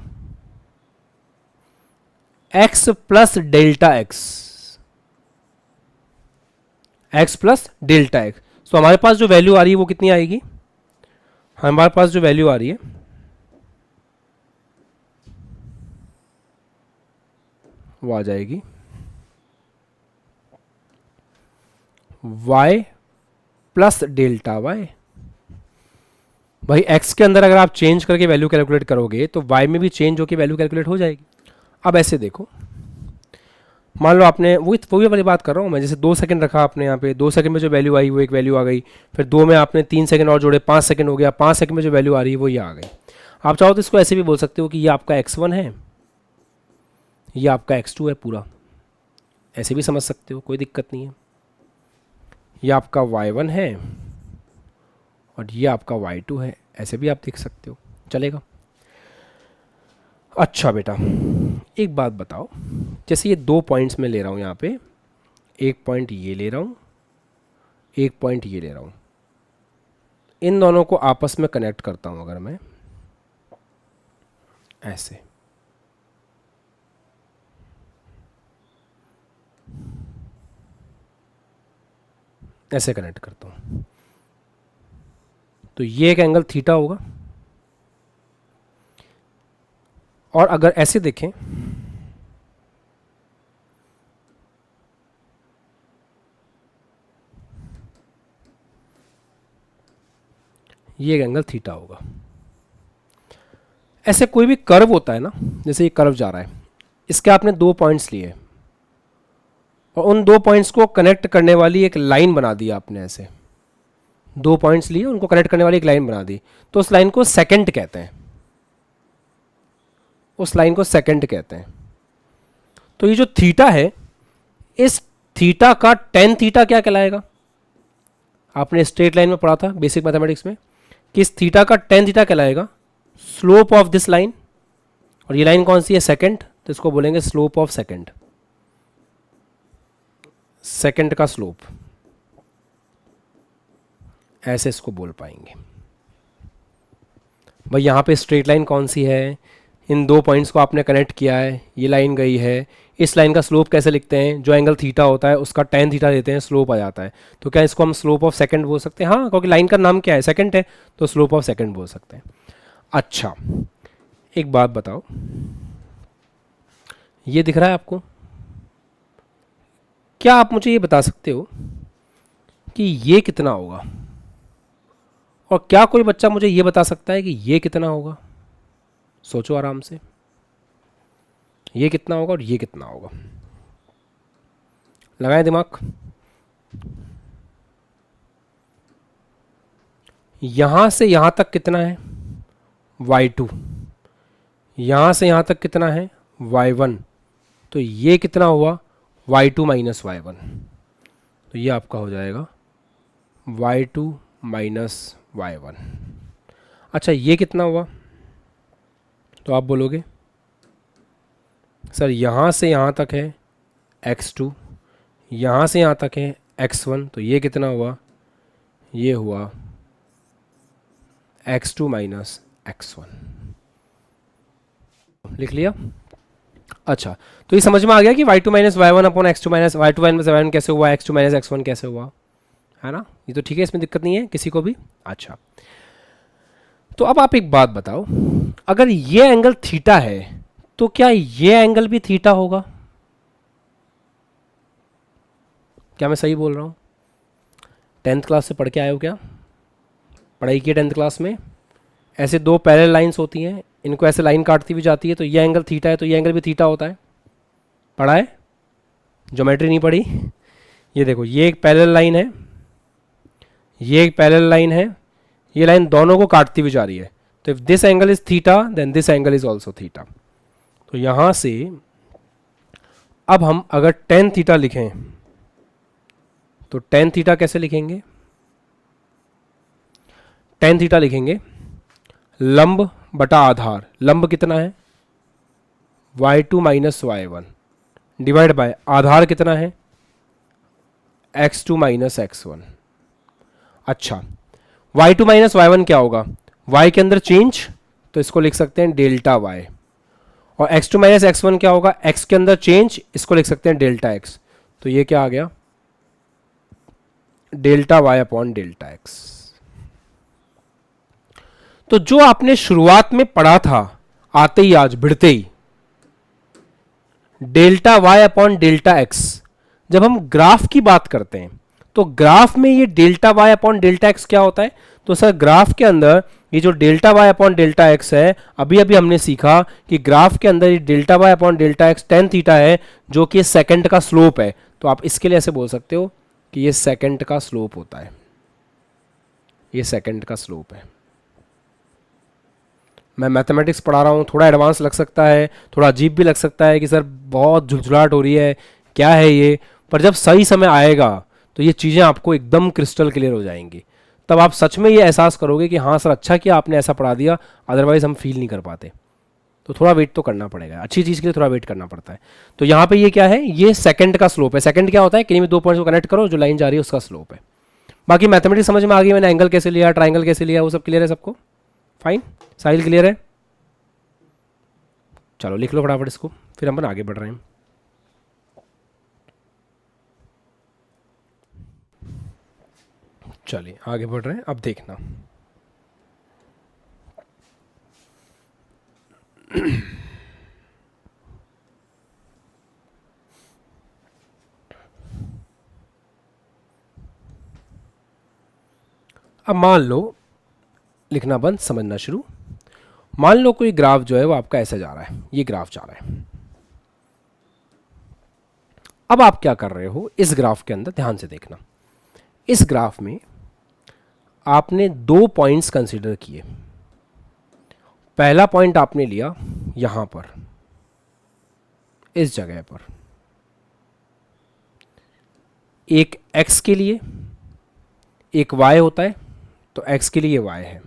S1: x plus delta x, x plus delta x. तो हमारे पास जो वैल्यू आ रही है वो कितनी आएगी? हमारे पास जो वैल्यू आ रही है वो आ जाएगी y प्लस डेल्टा वाई। भाई x के अंदर अगर आप चेंज करके वैल्यू कैलकुलेट करोगे तो y में भी चेंज होकर वैल्यू कैलकुलेट हो जाएगी। अब ऐसे देखो, मान लो आपने वही वाली बात कर रहा हूँ मैं, जैसे 2 सेकंड रखा आपने यहाँ पे, 2 सेकंड में जो वैल्यू आई वो एक वैल्यू आ गई, फिर 2 में आपने 3 सेकंड और जोड़े, 5 सेकंड हो गया, 5 सेकंड में जो वैल्यू आ रही है वो ये आ गई। आप चाहो तो इसको ऐसे भी बोल सकते हो कि ये आपका x1 है, ये आपका x2 है पूरा, ऐसे भी समझ सकते हो, कोई दिक्कत नहीं है। ये आपका y1 है और ये आपका y2 है, ऐसे भी आप देख सकते हो, चलेगा। अच्छा बेटा एक बात बताओ, जैसे ये 2 पॉइंट्स मैं ले रहा हूँ यहाँ पे, एक पॉइंट ये ले रहा हूँ, एक पॉइंट ये ले रहा हूँ, इन दोनों को आपस में कनेक्ट करता हूँ अगर मैं ऐसे, ऐसे कनेक्ट करता हूँ, तो ये एक एंगल थीटा होगा, और अगर ऐसे देखें, ये एंगल थीटा होगा। ऐसे कोई भी कर्व होता है ना, जैसे ये कर्व जा रहा है, इसके आपने दो पॉइंट्स लिए और उन दो पॉइंट्स को कनेक्ट करने वाली एक लाइन बना दी आपने। ऐसे दो पॉइंट्स लिए, उनको कनेक्ट करने वाली एक लाइन बना दी, तो उस लाइन को सेकंड कहते हैं, उस लाइन को सेकंड कहते हैं। तो ये जो थीटा है, इस थीटा का टेन थीटा क्या कहलाएगा? आपने स्ट्रेट लाइन में पढ़ा था बेसिक मैथमेटिक्स में कि इस थीटा का टेन थीटा कहलाएगा स्लोप ऑफ दिस लाइन। और ये लाइन कौन सी है? सेकंड, तो इसको बोलेंगे स्लोप ऑफ सेकंड, सेकंड का स्लोप, ऐसे इसको बोल पाएंगे। भाई यहां पे स्ट्रेट लाइन कौन सी है? इन दो पॉइंट्स को आपने कनेक्ट किया है, ये लाइन गई है, इस लाइन का स्लोप कैसे लिखते हैं? जो एंगल थीटा होता है उसका टेन थीटा देते हैं, स्लोप आ जाता है। तो क्या इसको हम स्लोप ऑफ सेकंड बोल सकते हैं? हाँ, क्योंकि लाइन का नाम क्या है? सेकंड है, तो स्लोप ऑफ सेकंड बोल सकते हैं। अच्छा, एक बात बताओ, ये दिख रहा है आपको? क्या आप मुझे ये बता सकते हो कि ये कितना होगा? और क्या कोई बच्चा मुझे ये बता सकता है कि ये कितना होगा? सोचो आराम से, ये कितना होगा और ये कितना होगा? लगाएं दिमाग। यहां से यहां तक कितना है? y2। यहां से यहां तक कितना है? y1। तो ये कितना हुआ? y2 minus y1। तो ये आपका हो जाएगा y2 माइनस y1। अच्छा, ये कितना हुआ? तो आप बोलोगे सर यहाँ से यहाँ तक है x2, यहाँ से यहाँ तक है x1, तो ये कितना हुआ? ये हुआ x2 माइनस x1। लिख लिया? अच्छा, तो ये समझ में आ गया कि y2 minus y1 upon x2 minus y2 minus y1 कैसे हुआ, x2 माइनस x1 कैसे हुआ, है ना? ये तो ठीक है, इसमें दिक्कत नहीं है किसी को भी। अच्छा, तो अब आप एक बात बताओ, अगर ये एंगल थीटा है तो क्या ये एंगल भी थीटा होगा? क्या मैं सही बोल रहा हूं? 10th क्लास से पढ़ के आए हो क्या? पढ़ाई की 10th क्लास में? ऐसे दो पैरेलल लाइंस होती हैं, इनको ऐसे लाइन काटती हुई जाती है, तो ये एंगल थीटा है, तो ये एंगल भी थीटा होता है। पढ़ा है? ज्योमेट्री नहीं पढ़ी? ये देखो, ये एक पैरेलल लाइन है, ये एक पैरेलल लाइन है, ये लाइन दोनों को काटती हुई जा रही है। तो if this angle is theta then this angle is also theta. तो यहां से अब हम अगर tan थीटा लिखें तो tan थीटा कैसे लिखेंगे? tan थीटा लिखेंगे लंब बटा आधार। लंब कितना है? y2 minus y1 divide by आधार कितना है? x2 minus x1। अच्छा, y2 माइनस y1 क्या होगा? y के अंदर चेंज, तो इसको लिख सकते हैं डेल्टा y। और x2 माइनस x1 क्या होगा? x के अंदर चेंज, इसको लिख सकते हैं डेल्टा x। तो ये क्या आ गया? Delta y upon delta x। तो जो आपने शुरुआत में पढ़ा था, आते ही आज भिड़ते ही, delta y upon delta x, जब हम ग्राफ की बात करते हैं तो ग्राफ में ये delta y upon delta x क्या होता है? तो सर ग्राफ के अंदर ये जो delta y upon delta x है, अभी अभी हमने सीखा कि ग्राफ के अंदर ये delta y upon delta x tan theta है, जो कि सेकंड का स्लोप है। तो आप इसके लिए ऐसे बोल सकते हो कि ये सेकंड का स्लोप होता है, ये सेकंड का स्लोप है। मैं मैथमेटिक्स पढ़ा रहा हूँ, थोड़ा एडवांस लग सकता है, थोड़ा अजीब भी लग सकता है कि सर बहुत झुंझुलाहट हो रही है, क्या है ये, पर जब सही समय आएगा तो ये चीज़ें आपको एकदम क्रिस्टल क्लियर हो जाएंगी। तब आप सच में ये एहसास करोगे कि हाँ सर अच्छा किया आपने ऐसा पढ़ा दिया, अदरवाइज हम फील नहीं कर पाते। तो थोड़ा वेट तो करना पड़ेगा, अच्छी चीज़ के लिए थोड़ा वेट करना पड़ता है। तो यहाँ पे ये क्या है? ये सेकंड का स्लोप है। सेकंड क्या होता है? किन्हीं भी दो पॉइंट्स को कनेक्ट करो, जो लाइन जा रही है उसका स्लोप है। बाकी मैथमेटिक्स समझ में आ गई, मैंने एंगल कैसे लिया, ट्राइंगल कैसे लिया, वो सब क्लियर है सबको? फाइन, साहिल क्लियर है? चलो लिख लो फटाफट इसको, फिर हम आगे बढ़ रहे हैं। चलिए आगे बढ़ रहे हैं, अब देखना अब मान लो, लिखना बंद, समझना शुरू। मान लो कोई ग्राफ जो है वो आपका ऐसे जा रहा है, ये ग्राफ जा रहा है। अब आप क्या कर रहे हो इस ग्राफ के अंदर, ध्यान से देखना। इस ग्राफ में आपने 2 पॉइंट्स कंसीडर किए। पहला पॉइंट आपने लिया यहां पर, इस जगह पर, एक x के लिए, एक y होता है, तो x के लिए y है,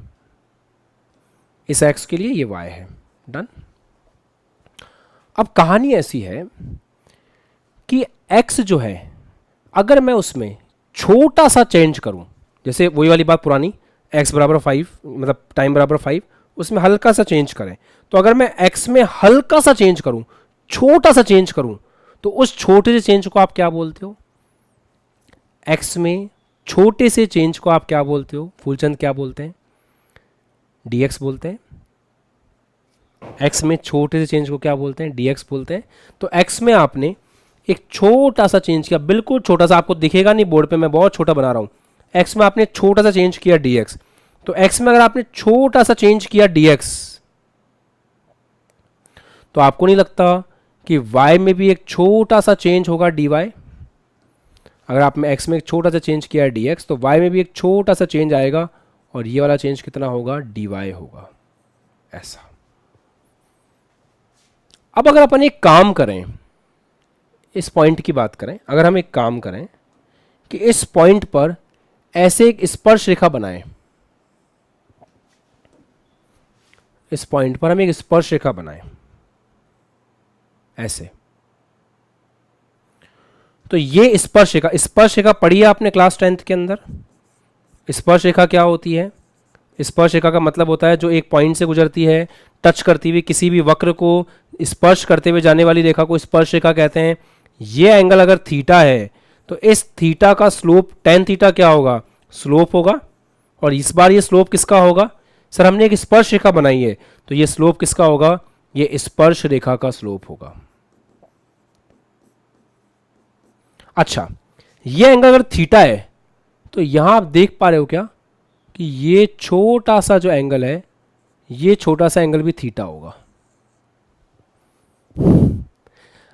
S1: इस x के लिए ये y है। डन। अब कहानी ऐसी है कि x जो है, अगर मैं उसमें छोटा सा चेंज करूं, जैसे वही वाली बात पुरानी, x बराबर 5, मतलब टाइम बराबर 5, उसमें हल्का सा चेंज करें, तो अगर मैं x में हल्का सा चेंज करूं, छोटा सा चेंज करूं, तो उस छोटे से चेंज को आप क्या बोलते हो? x में छोटे से चेंज को आप क्या बोलते हो? फूलचंद क्या बोलते हैं? dx बोलते हैं। x में छोटे से चेंज को क्या बोलते हैं? dx बोलते हैं। तो x में आपने एक छोटा सा चेंज किया, बिल्कुल छोटा सा, आपको दिखेगा नहीं बोर्ड पे, मैं बहुत छोटा बना रहा हूं। x में आपने छोटा सा चेंज किया dx, तो x में अगर आपने छोटा सा चेंज किया dx, तो आपको नहीं लगता कि y में भी एक छोटा सा चेंज होगा dy? अगर आपने x में एक छोटा सा चेंज किया है dx, तो y में भी एक छोटा सा चेंज आएगा, और ये वाला चेंज कितना होगा? dy होगा। ऐसा। अब अगर अपन एक काम करें, इस पॉइंट की बात करें, अगर हम एक काम करें कि इस पॉइंट पर ऐसे एक स्पर्श रेखा बनाएं, इस पॉइंट पर हम एक स्पर्श रेखा बनाएं ऐसे, तो ये स्पर्श रेखा पढ़ी है आपने क्लास 10th के अंदर। स्पर्श रेखा क्या होती है? स्पर्श रेखा का मतलब होता है जो एक पॉइंट से गुजरती है, टच करती हुई किसी भी वक्र को स्पर्श करते हुए जाने वाली रेखा को स्पर्श रेखा कहते हैं। ये एंगल अगर थीटा है, तो इस थीटा का स्लोप tan थीटा क्या होगा? स्लोप होगा। और इस बार ये स्लोप किसका होगा? सर हमने एक स्पर्श रेखा बनाई है, तो ये स्लोप किसका होगा? ये स्पर्श रेखा का स्लोप होगा। अच्छा, ये एंगल अगर थीटा है, तो यहां आप देख पा रहे हो क्या कि ये छोटा सा जो एंगल है, ये छोटा सा एंगल भी थीटा होगा।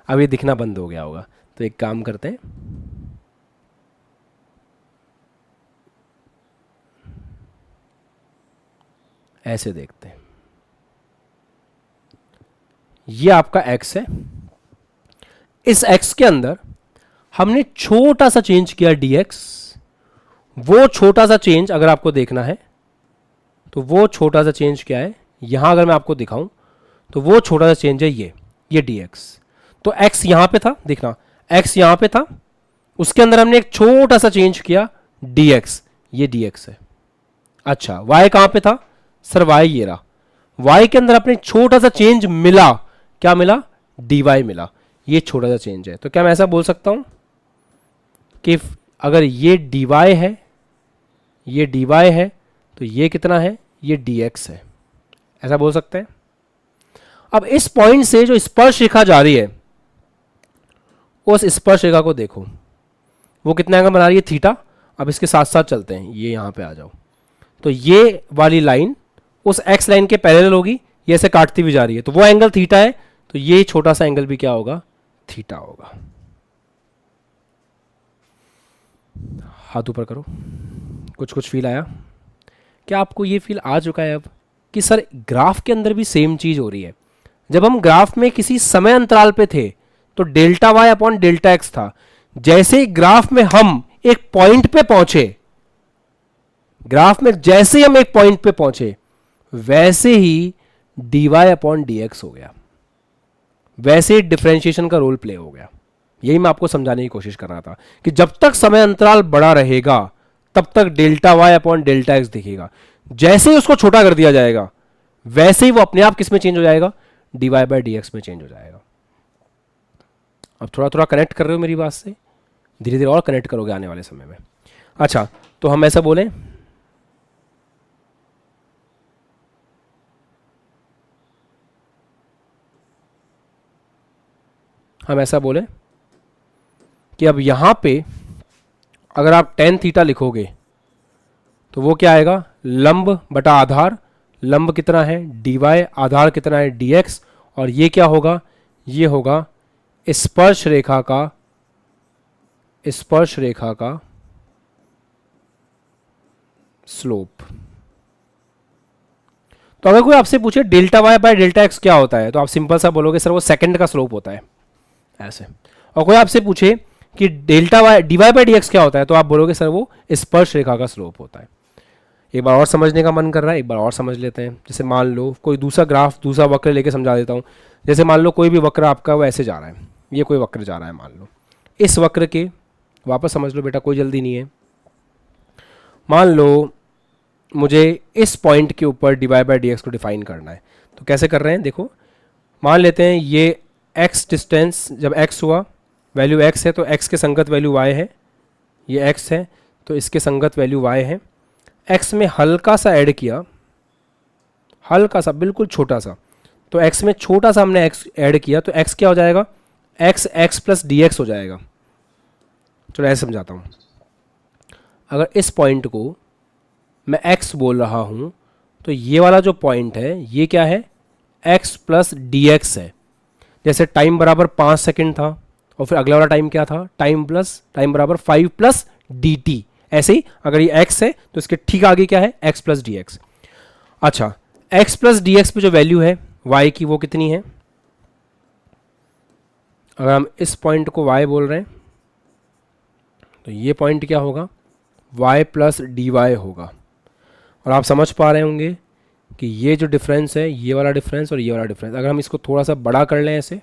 S1: अब ये दिखना बंद हो गया होगा, तो एक काम करते हैं, ऐसे देखते हैं। ये आपका x है, इस x के अंदर हमने छोटा सा चेंज किया dx। वो छोटा सा चेंज अगर आपको देखना है, तो वो छोटा सा चेंज क्या है? यहां अगर मैं आपको दिखाऊं, तो वो छोटा सा चेंज है ये dx। तो x यहां पे था, देखना x यहां पे था, उसके अंदर हमने एक छोटा सा चेंज किया dx, ये dx है। अच्छा, y कहां पे था? सर y ये रहा। y के अंदर अपने छोटा सा चेंज मिला, क्या मिला? dy मिला। ये छोटा सा चेंज है। तो क्या मैं ऐसा बोल सकता हूं कि अगर ये dy है, ये dy है, तो ये कितना है? ये dx है। ऐसा बोल सकते हैं। अब इस पॉइंट से जो स्पर्श रेखा जा रही है, उस स्पर्श रेखा को देखो, वो कितना एंगल बना रही है? थीटा। अब इसके साथ साथ चलते हैं, ये यहां पे आ जाओ, तो ये वाली लाइन उस x लाइन के पैरेलल होगी, ये ऐसे काटती हुई जा रही है, तो वो एंगल थीटा है, तो ये छोटा सा एंगल भी क्या होगा? थीटा होगा। हाथ ऊपर करो। कुछ कुछ फील आया? क्या आपको ये फील आ चुका है अब कि सर ग्राफ के अंदर भी सेम चीज हो रही है? जब हम ग्राफ में किसी समय अंतराल पे थे, तो delta y upon delta x था। जैसे ही ग्राफ में हम एक पॉइंट पे पहुंचे, ग्राफ में जैसे ही हम एक पॉइंट पे पहुंचे, वैसे ही dy अपॉन dx हो गया, वैसे ही डिफरेंशिएशन का रोल प्ले हो गया। यही मैं आपको समझाने की कोशिश कर रहा था कि जब तक समय अंतराल बड़ा रहेगा, तब तक delta y upon delta x दिखेगा। जैसे ही उसको छोटा कर दिया जाएगा, वैसे ही वो अपने आप किस में चेंज हो जाएगा? dy बाई डी एक्स में चेंज हो जाएगा। अब थोड़ा थोड़ा कनेक्ट कर रहे हो मेरी बात से, धीरे धीरे और कनेक्ट करोगे आने वाले समय में। अच्छा, तो हम ऐसा बोलें, हम ऐसा बोलें कि अब यहां पे अगर आप tan थीटा लिखोगे, तो वो क्या आएगा, लंब बटा आधार, लंब कितना है dy, आधार कितना है dx, और ये क्या होगा, ये होगा स्पर्श रेखा का स्लोप। तो अगर कोई आपसे पूछे delta y by delta x क्या होता है, तो आप सिंपल सा बोलोगे सर वो सेकंड का स्लोप होता है, ऐसे। और कोई आपसे पूछे कि delta y d Y by D x क्या होता है, तो आप बोलोगे सर वो स्पर्श रेखा का स्लोप होता है। एक बार और समझने का मन कर रहा है, एक बार और समझ लेते हैं। जैसे मान लो कोई दूसरा ग्राफ, दूसरा वक्र लेके समझा देता हूँ। जैसे मान लो कोई भी वक्र आपका वो ऐसे जा रहा है, ये कोई वक्र जा रहा है, मान लो इस वक्र के, वापस समझ लो बेटा, कोई जल्दी नहीं है। मान लो मुझे इस पॉइंट के ऊपर d Y by D x को डिफाइन करना है, तो कैसे कर रहे हैं देखो, मान लेते हैं ये x डिस्टेंस, जब x हुआ वैल्यू x है तो x के संगत वैल्यू y है, ये x है तो इसके संगत वैल्यू y है। x में हल्का सा ऐड किया, हल्का सा बिल्कुल छोटा सा, तो x में छोटा सा हमने x ऐड किया तो x क्या हो जाएगा, x प्लस डी एक्स हो जाएगा। चलो ऐसे समझाता हूँ, अगर इस पॉइंट को मैं x बोल रहा हूँ तो ये वाला जो पॉइंट है ये क्या है, x प्लस डी एक्स है। जैसे टाइम बराबर 5 सेकंड था और फिर अगला वाला टाइम क्या था, टाइम बराबर 5 प्लस डी टी। ऐसे ही अगर ये x है तो इसके ठीक आगे क्या है, x प्लस डी एक्स। अच्छा, x प्लस डी एक्स पे जो वैल्यू है y की वो कितनी है, अगर हम इस पॉइंट को y बोल रहे हैं तो ये पॉइंट क्या होगा, y प्लस डी वाई होगा। और आप समझ पा रहे होंगे कि ये जो डिफरेंस है, ये वाला डिफरेंस और ये वाला डिफरेंस, अगर हम इसको थोड़ा सा बड़ा कर लें ऐसे,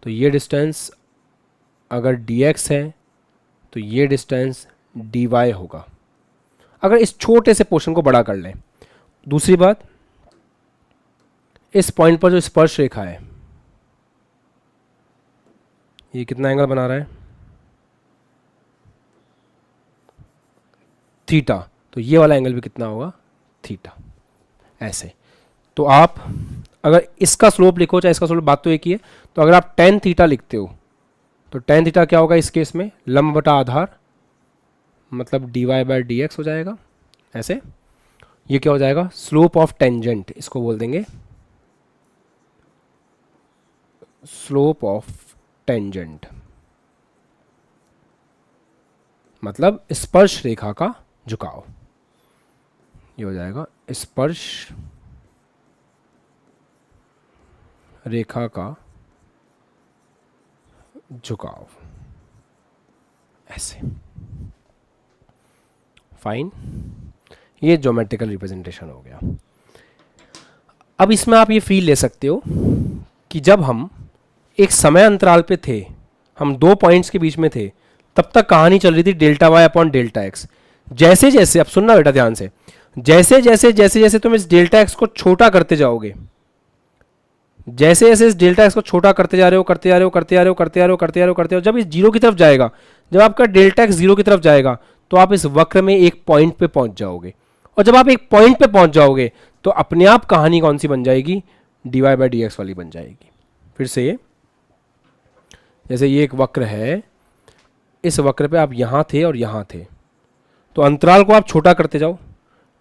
S1: तो ये डिस्टेंस अगर dx है तो ये डिस्टेंस dy होगा, अगर इस छोटे से पोर्शन को बड़ा कर लें। दूसरी बात, इस पॉइंट पर जो स्पर्श रेखा है ये कितना एंगल बना रहा है, थीटा, तो ये वाला एंगल भी कितना होगा, थीटा। ऐसे तो आप अगर इसका स्लोप लिखो चाहे इसका स्लोप, बात तो एक ही है। तो अगर आप tan थीटा लिखते हो तो tan थीटा क्या होगा इस केस में, लंब बटा आधार, मतलब dy बाई डी एक्स हो जाएगा ऐसे। ये क्या हो जाएगा, स्लोप ऑफ टेंजेंट, इसको बोल देंगे स्लोप ऑफ टेंजेंट, मतलब स्पर्श रेखा का झुकाव। ये हो जाएगा स्पर्श रेखा का झुकाव, ऐसे। फाइन, ये ज्योमेट्रिकल रिप्रेजेंटेशन हो गया। अब इसमें आप ये फील ले सकते हो कि जब हम एक समय अंतराल पे थे, हम दो पॉइंट्स के बीच में थे, तब तक कहानी चल रही थी delta y upon delta x. जैसे जैसे, अब सुनना बेटा ध्यान से, जैसे जैसे तुम इस डेल्टा एक्स को छोटा करते जाओगे, जैसे जैसे इस डेल्टा एक्स को छोटा करते जा रहे हो, जब इस जीरो की तरफ जाएगा, जब आपका डेल्टा एक्स जीरो की तरफ जाएगा तो आप इस वक्र में एक पॉइंट पे पहुंच जाओगे। और जब आप एक पॉइंट पे पहुंच जाओगे तो अपने आप कहानी कौन सी बन जाएगी, d Y by D x वाली बन जाएगी। फिर से ये, जैसे ये एक वक्र है, इस वक्र पे आप यहां थे और यहां थे, तो अंतराल को आप छोटा करते जाओ,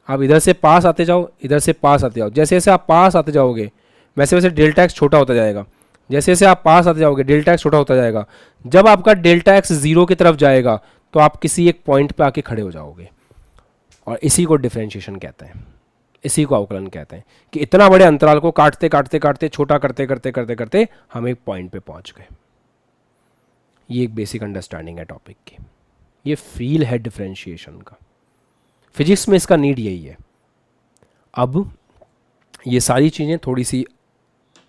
S1: आप इधर से पास आते जाओ, इधर से पास आते जाओ। जैसे जैसे आप पास आते जाओगे वैसे वैसे डेल्टा एक्स छोटा होता जाएगा, जैसे जैसे आप पास आते जाओगे डेल्टा एक्स छोटा होता जाएगा। जब आपका डेल्टा एक्स जीरो की तरफ जाएगा तो आप किसी एक पॉइंट पे आके खड़े हो जाओगे, और इसी को डिफरेंशिएशन कहते हैं, इसी को अवकलन कहते हैं कि इतना बड़े अंतराल को काटते काटते काटते छोटा करते करते करते करते हम एक पॉइंट पे पहुंच गए। ये एक बेसिक अंडरस्टैंडिंग है टॉपिक की, ये फील है डिफरेंशिएशन का। फिजिक्स में इसका नीड यही है। अब ये सारी चीज़ें थोड़ी सी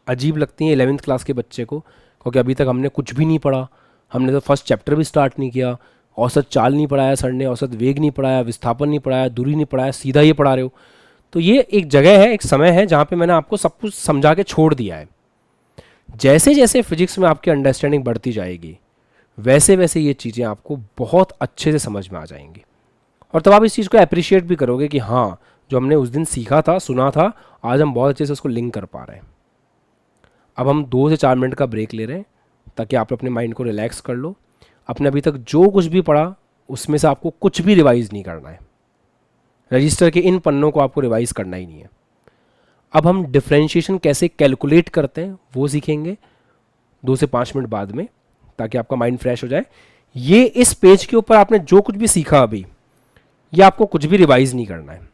S1: अजीब लगती हैं 11th क्लास के बच्चे को, क्योंकि अभी तक हमने कुछ भी नहीं पढ़ा, हमने तो फर्स्ट चैप्टर भी स्टार्ट नहीं किया, औसत चाल नहीं पढ़ाया सर ने, औसत वेग नहीं पढ़ाया, विस्थापन नहीं पढ़ाया, दूरी नहीं पढ़ाया, सीधा ये पढ़ा रहे हो। तो ये एक जगह है, एक समय है जहाँ पे मैंने आपको सब कुछ समझा के छोड़ दिया है। जैसे जैसे फिजिक्स में आपकी अंडरस्टैंडिंग बढ़ती जाएगी वैसे वैसे ये चीज़ें आपको बहुत अच्छे से समझ में आ जाएंगी, और तब आप इस चीज़ को अप्रिशिएट भी करोगे कि हाँ, जो हमने उस दिन सीखा था, सुना था, आज हम बहुत अच्छे से उसको लिंक कर पा रहे हैं। अब हम 2 से 4 मिनट का ब्रेक ले रहे हैं ताकि आप अपने माइंड को रिलैक्स कर लो। आपने अभी तक जो कुछ भी पढ़ा उसमें से आपको कुछ भी रिवाइज नहीं करना है। रजिस्टर के इन पन्नों को आपको रिवाइज करना ही नहीं है। अब हम डिफरेंशिएशन कैसे कैलकुलेट करते हैं वो सीखेंगे 2 से 5 मिनट बाद में, ताकि आपका माइंड फ्रेश हो जाए। ये इस पेज के ऊपर आपने जो कुछ भी सीखा अभी, ये आपको कुछ भी रिवाइज नहीं करना है।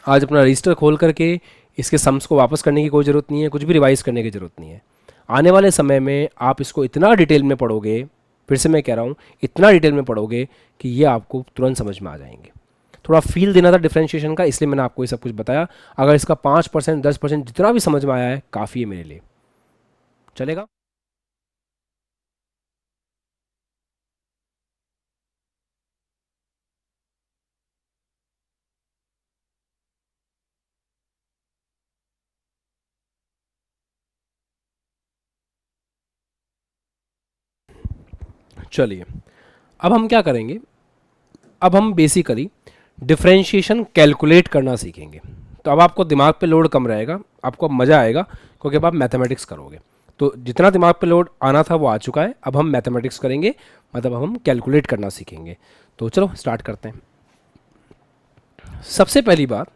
S1: आज अपना रजिस्टर खोल करके इसके सम्स को वापस करने की कोई ज़रूरत नहीं है, कुछ भी रिवाइज करने की ज़रूरत नहीं है। आने वाले समय में आप इसको इतना डिटेल में पढ़ोगे, फिर से मैं कह रहा हूँ, इतना डिटेल में पढ़ोगे कि ये आपको तुरंत समझ में आ जाएंगे। थोड़ा फील देना था डिफरेंशिएशन का, इसलिए मैंने आपको ये सब कुछ बताया। अगर इसका 5% 10% जितना भी समझ में आया है काफ़ी है मेरे लिए, चलेगा। चलिए अब हम क्या करेंगे, अब हम बेसिकली डिफरेंशिएशन कैलकुलेट करना सीखेंगे। तो अब आपको दिमाग पे लोड कम रहेगा, आपको अब मज़ा आएगा, क्योंकि अब आप मैथमेटिक्स करोगे। तो जितना दिमाग पे लोड आना था वो आ चुका है, अब हम मैथमेटिक्स करेंगे, मतलब अब हम कैलकुलेट करना सीखेंगे। तो चलो स्टार्ट करते हैं। सबसे पहली बात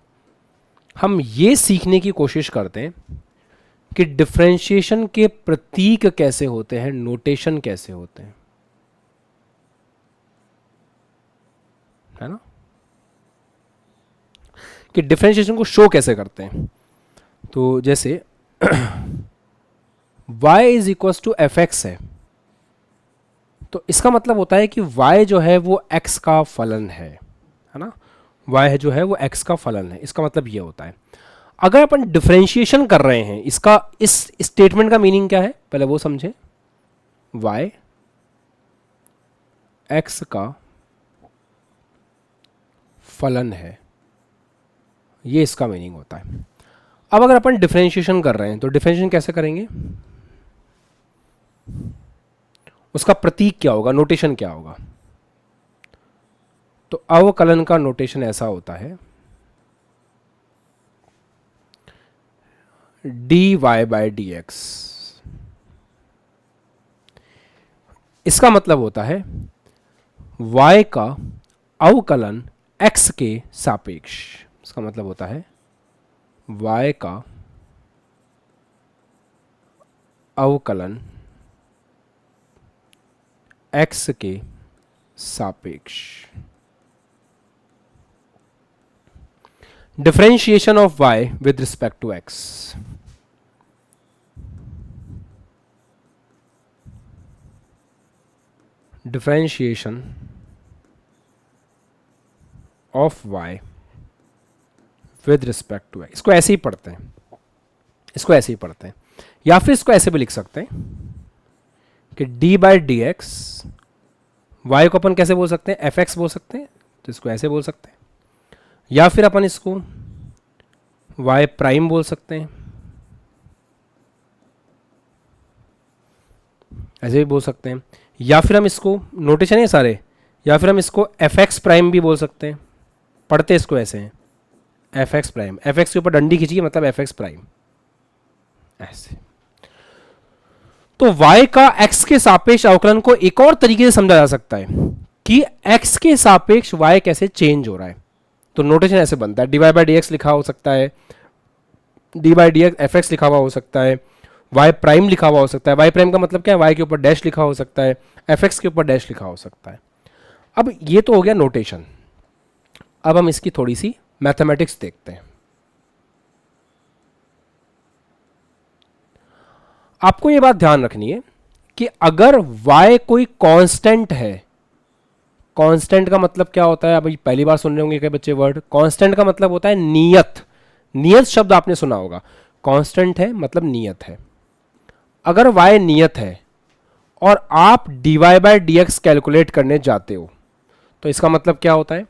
S1: हम ये सीखने की कोशिश करते हैं कि डिफरेंशिएशन के प्रतीक कैसे होते हैं, नोटेशन कैसे होते हैं, है ना, कि डिफरेंशिएशन को शो कैसे करते हैं। तो जैसे y is equals to f x है, तो इसका मतलब होता है कि y जो है वो x का फलन है ना, y है जो है वो x का फलन है। इसका मतलब ये होता है। अगर अपन डिफरेंशिएशन कर रहे हैं, इसका इस स्टेटमेंट का मीनिंग क्या है पहले वो समझें। y x का फलन है, ये इसका मीनिंग होता है। अब अगर अपन डिफरेंशिएशन कर रहे हैं तो डिफरेंशिएशन कैसे करेंगे, उसका प्रतीक क्या होगा, नोटेशन क्या होगा। तो अवकलन का नोटेशन ऐसा होता है dy बाय डी एक्स। इसका मतलब होता है y का अवकलन x के सापेक्ष। इसका मतलब होता है y का अवकलन x के सापेक्ष। Differentiation of y with respect to x। Differentiation of y with respect to x। इसको ऐसे ही पढ़ते हैं, इसको ऐसे ही पढ़ते हैं, या फिर इसको ऐसे भी लिख सकते हैं कि d by D x, y को अपन कैसे बोल सकते हैं, एफ एक्स बोल सकते हैं, तो इसको ऐसे बोल सकते हैं, या फिर अपन इसको y प्राइम बोल सकते हैं, ऐसे भी बोल सकते हैं, या फिर हम इसको, नोटेशन है सारे, या फिर हम इसको एफ एक्स प्राइम भी बोल सकते हैं। पढ़ते इसको ऐसे हैं, F ex prime, F x के ऊपर डंडी खींचिए मतलब एफ एक्स प्राइम, ऐसे। तो y का x के सापेक्ष अवकलन को एक और तरीके से समझा जा सकता है कि x के सापेक्ष y कैसे चेंज हो रहा है। तो नोटेशन ऐसे बनता है, dy बाई डी एक्स लिखा हो सकता है, D by D x F x लिखा हुआ हो सकता है, y प्राइम लिखा हुआ हो सकता है। y प्राइम का मतलब क्या है, y के ऊपर डैश लिखा हो सकता है, एफ एक्स के ऊपर डैश लिखा हो सकता है। अब ये तो हो गया नोटेशन। अब हम इसकी थोड़ी सी मैथमेटिक्स देखते हैं। आपको ये बात ध्यान रखनी है कि अगर y कोई कांस्टेंट है, कांस्टेंट का मतलब क्या होता है, अभी पहली बार सुन रहे होंगे कई बच्चे वर्ड। कांस्टेंट का मतलब होता है नियत, नियत शब्द आपने सुना होगा। कांस्टेंट है मतलब नियत है। अगर y नियत है और आप dy by D x calculate करने जाते हो, तो इसका मतलब क्या होता है,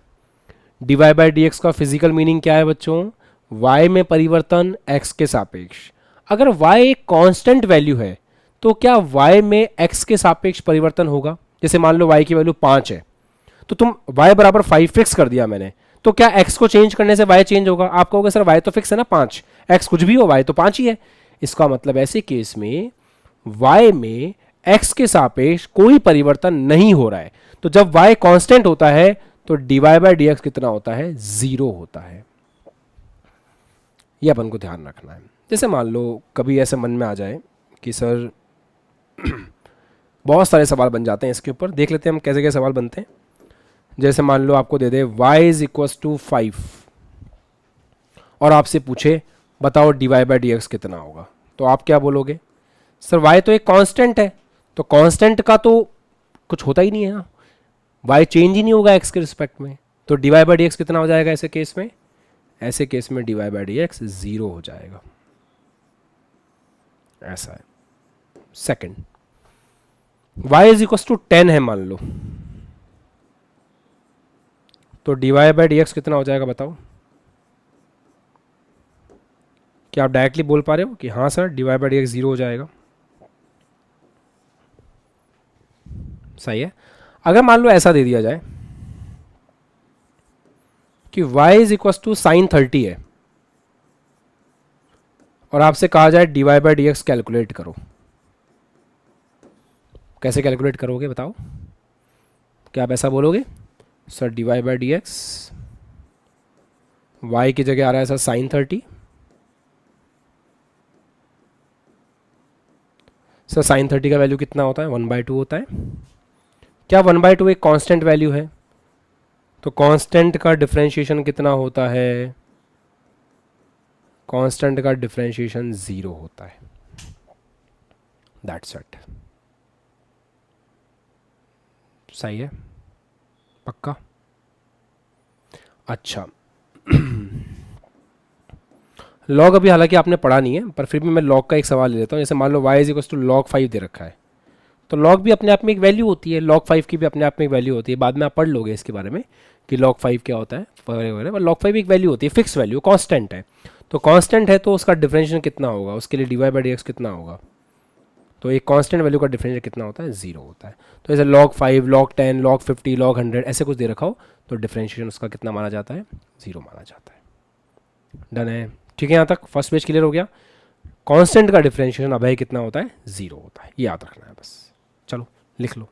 S1: dy बाई डी एक्स का फिजिकल मीनिंग क्या है बच्चों, y में परिवर्तन x के सापेक्ष। अगर y एक कांस्टेंट वैल्यू है तो क्या y में x के सापेक्ष परिवर्तन होगा। जैसे मान लो y की वैल्यू 5 है, तो तुम y बराबर 5 फिक्स कर दिया मैंने, तो क्या x को चेंज करने से y चेंज होगा। आप कहोगे सर y तो फिक्स है ना 5, x कुछ भी हो y तो 5 ही है। इसका मतलब ऐसे केस में y में x के सापेक्ष कोई परिवर्तन नहीं हो रहा है, तो जब y कांस्टेंट होता है तो dy बाय डी कितना होता है, 0 होता है। ये अपन को ध्यान रखना है। जैसे मान लो कभी ऐसे मन में आ जाए कि सर बहुत सारे सवाल बन जाते हैं इसके ऊपर, देख लेते हैं हम कैसे कैसे सवाल बनते हैं। जैसे मान लो आपको दे दे y इज इक्वस टू 5 और आपसे पूछे बताओ dy बाय डी कितना होगा, तो आप क्या बोलोगे, सर y तो एक कांस्टेंट है, तो कांस्टेंट का तो कुछ होता ही नहीं है ना, y चेंज ही नहीं होगा x के रिस्पेक्ट में, तो dy बाय डी कितना हो जाएगा ऐसे केस में, ऐसे केस में dy बाय डी 0 हो जाएगा। ऐसा है। Second, y is equal to 10 है मान लो, तो dy बाय डी कितना हो जाएगा बताओ। क्या आप डायरेक्टली बोल पा रहे हो कि हाँ सर dy बाय डी 0 हो जाएगा। सही है। अगर मान लो ऐसा दे दिया जाए कि y is equal to sine 30 है और आपसे कहा जाए dy बाय डी कैलकुलेट करो, कैसे कैलकुलेट करोगे बताओ। क्या आप ऐसा बोलोगे, sir dy by d y की जगह आ रहा है सर साइन 30, सर साइन 30 का वैल्यू कितना होता है, 1/2 होता है। क्या 1/2 एक कांस्टेंट वैल्यू है, तो कांस्टेंट का डिफरेंशिएशन कितना होता है, कांस्टेंट का डिफरेंशिएशन 0 होता है। That's it. सही है, पक्का। अच्छा लॉग अभी हालांकि आपने पढ़ा नहीं है, पर फिर भी मैं लॉग का एक सवाल ले लेता हूँ। जैसे मान लो y is equal to log 5 दे रखा है, तो लॉग भी अपने आप में एक वैल्यू होती है, लॉग 5 की भी अपने आप में एक वैल्यू होती है। बाद में आप पढ़ लोगे इसके बारे में कि लॉग 5 क्या होता है वगैरह, पर लॉग 5 एक वैल्यू होती है, फिक्स वैल्यू, कांस्टेंट है। तो कांस्टेंट है तो उसका डिफरेंशिएशन कितना होगा, उसके लिए dy बाय डी कितना होगा, तो एक कांस्टेंट वैल्यू का डिफरेंशिएशन कितना होता है, 0 होता है। तो जैसे log 5, log 10, log 50, log 100 ऐसे कुछ दे रखा हो तो डिफरेंशिएशन उसका कितना माना जाता है, 0 माना जाता है। डन है, ठीक है। यहाँ तक फर्स्ट पेज क्लियर हो गया। कांस्टेंट का डिफरेंशिएशन अभय कितना होता है, 0 होता है, ये याद रखना है बस। चलो लिख लो।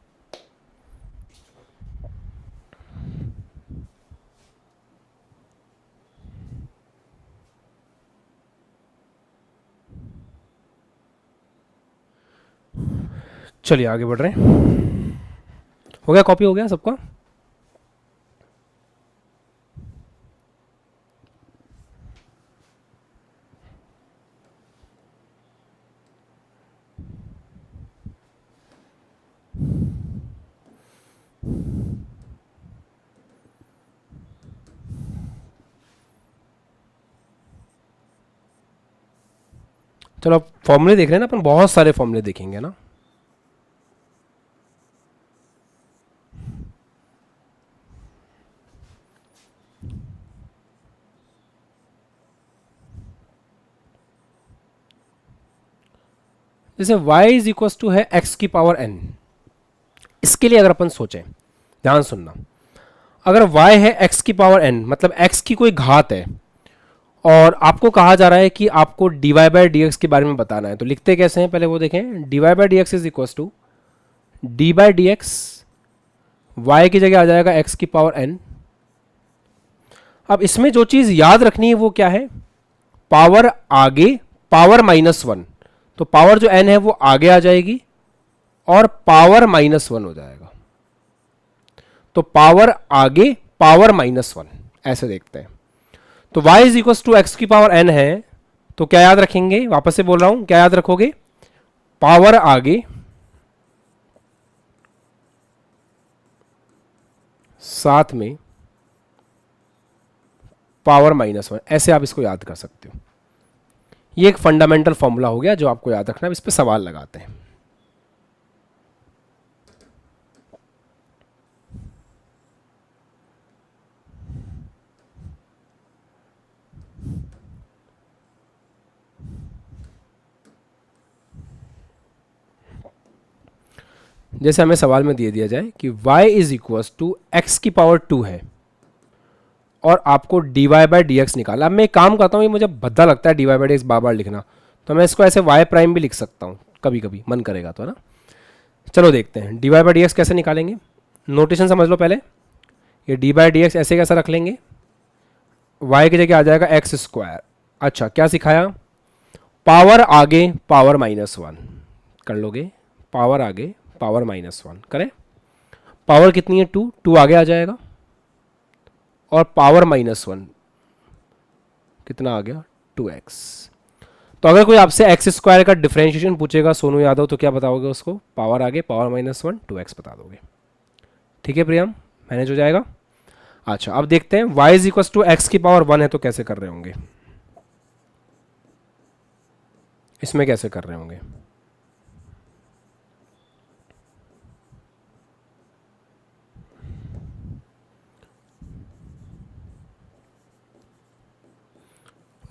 S1: चलिए आगे बढ़ रहे हैं। हो गया, कॉपी हो गया सबका। चलो अब फॉर्मूले देख रहे हैं ना अपन, बहुत सारे फॉर्मूले देखेंगे ना। जैसे y इज इक्वल टू है x की पावर n, इसके लिए अगर अपन सोचें, ध्यान सुनना, अगर y है x की पावर n मतलब x की कोई घात है और आपको कहा जा रहा है कि आपको dy बाय डी के बारे में बताना है, तो लिखते कैसे हैं पहले वो देखें। dy by d is equal to d by d x, y की जगह आ जाएगा x की पावर n। अब इसमें जो चीज याद रखनी है वो क्या है, पावर आगे पावर -1, तो पावर जो n है वो आगे आ जाएगी और पावर -1 हो जाएगा, तो पावर आगे पावर -1 ऐसे देखते हैं। तो y is equal to x की पावर n है, तो क्या याद रखेंगे, वापस से बोल रहा हूं, क्या याद रखोगे, पावर आगे साथ में पावर -1, ऐसे आप इसको याद कर सकते हो। ये एक फंडामेंटल फॉर्मूला हो गया जो आपको याद रखना है, इस पे सवाल लगाते हैं। जैसे हमें सवाल में दे दिया जाए कि y is equal to x की पावर 2 है और आपको dy बाय डी निकाला। अब मैं एक काम करता हूँ, ये मुझे भद्दा लगता है dy बाय डी बार बार लिखना, तो मैं इसको ऐसे y प्राइम भी लिख सकता हूँ कभी कभी मन करेगा तो, है ना। चलो देखते हैं d Y by D x कैसे निकालेंगे। नोटेशन समझ लो पहले। ये डी बाई डी एक्स ऐसे कैसा रख लेंगे, y की जगह आ जाएगा एक्स स्क्वायर। अच्छा क्या सिखाया, पावर आगे पावर -1 कर लोगे, पावर आगे पावर -1 करें। पावर कितनी है 2, 2 आगे आ जाएगा, और पावर -1 कितना आ गया 2x। तो अगर कोई आपसे एक्स स्क्वायर का डिफरेंशिएशन पूछेगा सोनू यादव, तो क्या बताओगे उसको, पावर आगे पावर -1 2x बता दोगे। ठीक है प्रियम, मैनेज हो जाएगा। अच्छा अब देखते हैं y is equal to x की पावर 1 है तो कैसे कर रहे होंगे, इसमें कैसे कर रहे होंगे।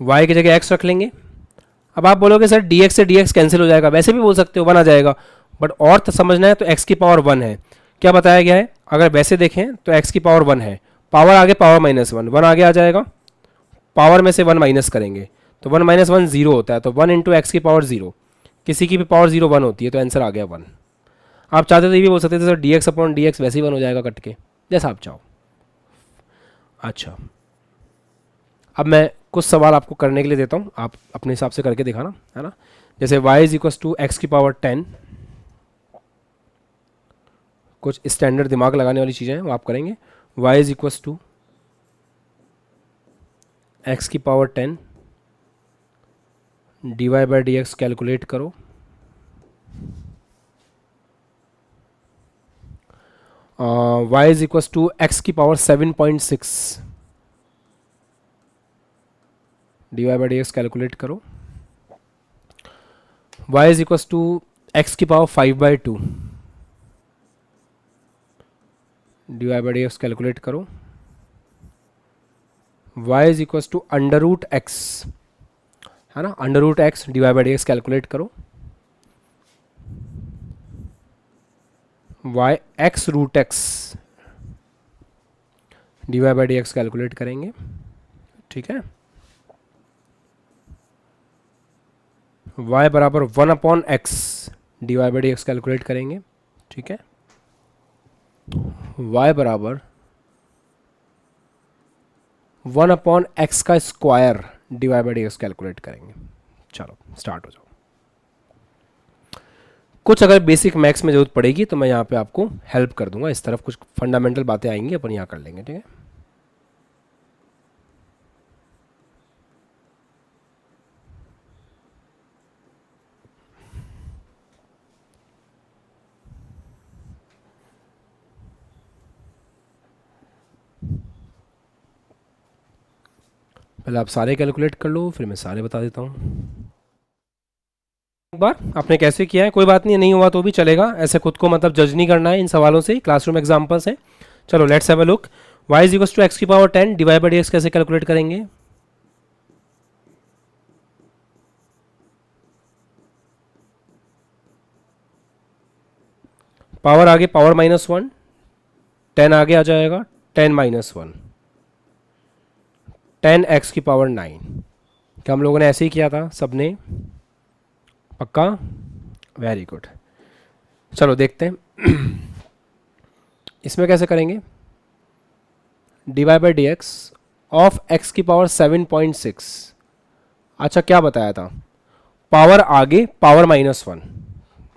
S1: y की जगह x रख लेंगे। अब आप बोलोगे सर dx से dx कैंसिल हो जाएगा, वैसे भी बोल सकते हो 1 आ जाएगा, बट और तो समझना है तो x की पावर 1 है। क्या बताया गया है, अगर वैसे देखें तो x की पावर 1 है, पावर आगे पावर -1, 1 आगे आ जाएगा, पावर में से 1 माइनस करेंगे तो 1 - 1 0 होता है, तो 1 इंटू एक्स की पावर 0, किसी की भी पावर 0 1 होती है, तो आंसर आ गया 1। आप चाहते तो ये भी बोल सकते थे सर dx अपॉन dx वैसे ही 1 हो जाएगा कट के, जैसा आप चाहो। अच्छा अब मैं कुछ सवाल आपको करने के लिए देता हूँ, आप अपने हिसाब से करके दिखाना, है ना। जैसे y is equal to x की पावर 10, कुछ स्टैंडर्ड दिमाग लगाने वाली चीज़ें हैं वो आप करेंगे। y is equal to x की power 10 D Y by D x calculate करो। y is equal to x की power 7.6 D Y by D x calculate करो। y is equal to x की power 5/2 D Y by D x calculate करो। y is equal to under root X, है ना, under root X D Y by D x calculate करो। y X root X D Y by D x calculate करेंगे। ठीक है, y बराबर 1/x d Y by D x calculate करेंगे। ठीक है, y बराबर 1/x का square d Y by D x calculate करेंगे। चलो स्टार्ट हो जाओ। कुछ अगर बेसिक मैथ्स में जरूरत पड़ेगी तो मैं यहाँ पे आपको हेल्प कर दूंगा, इस तरफ कुछ फंडामेंटल बातें आएंगी अपन यहाँ कर लेंगे। ठीक है, पहले आप सारे कैलकुलेट कर लो, फिर मैं सारे बता देता हूँ। एक बार आपने कैसे किया है कोई बात नहीं, नहीं हुआ तो भी चलेगा, ऐसे खुद को मतलब जज नहीं करना है इन सवालों से, क्लासरूम एग्जाम्पल्स हैं। चलो let's have a look. y is equal to x की power 10 divide by D x कैसे कैलकुलेट करेंगे। पावर आगे पावर -1, 10 आगे आ जाएगा 10 -1, 10x की पावर 9। क्या हम लोगों ने ऐसे ही किया था सबने, पक्का, वेरी गुड। चलो देखते हैं इसमें कैसे करेंगे। D Y by D x of x की पावर 7.6। अच्छा क्या बताया था, पावर आगे पावर -1,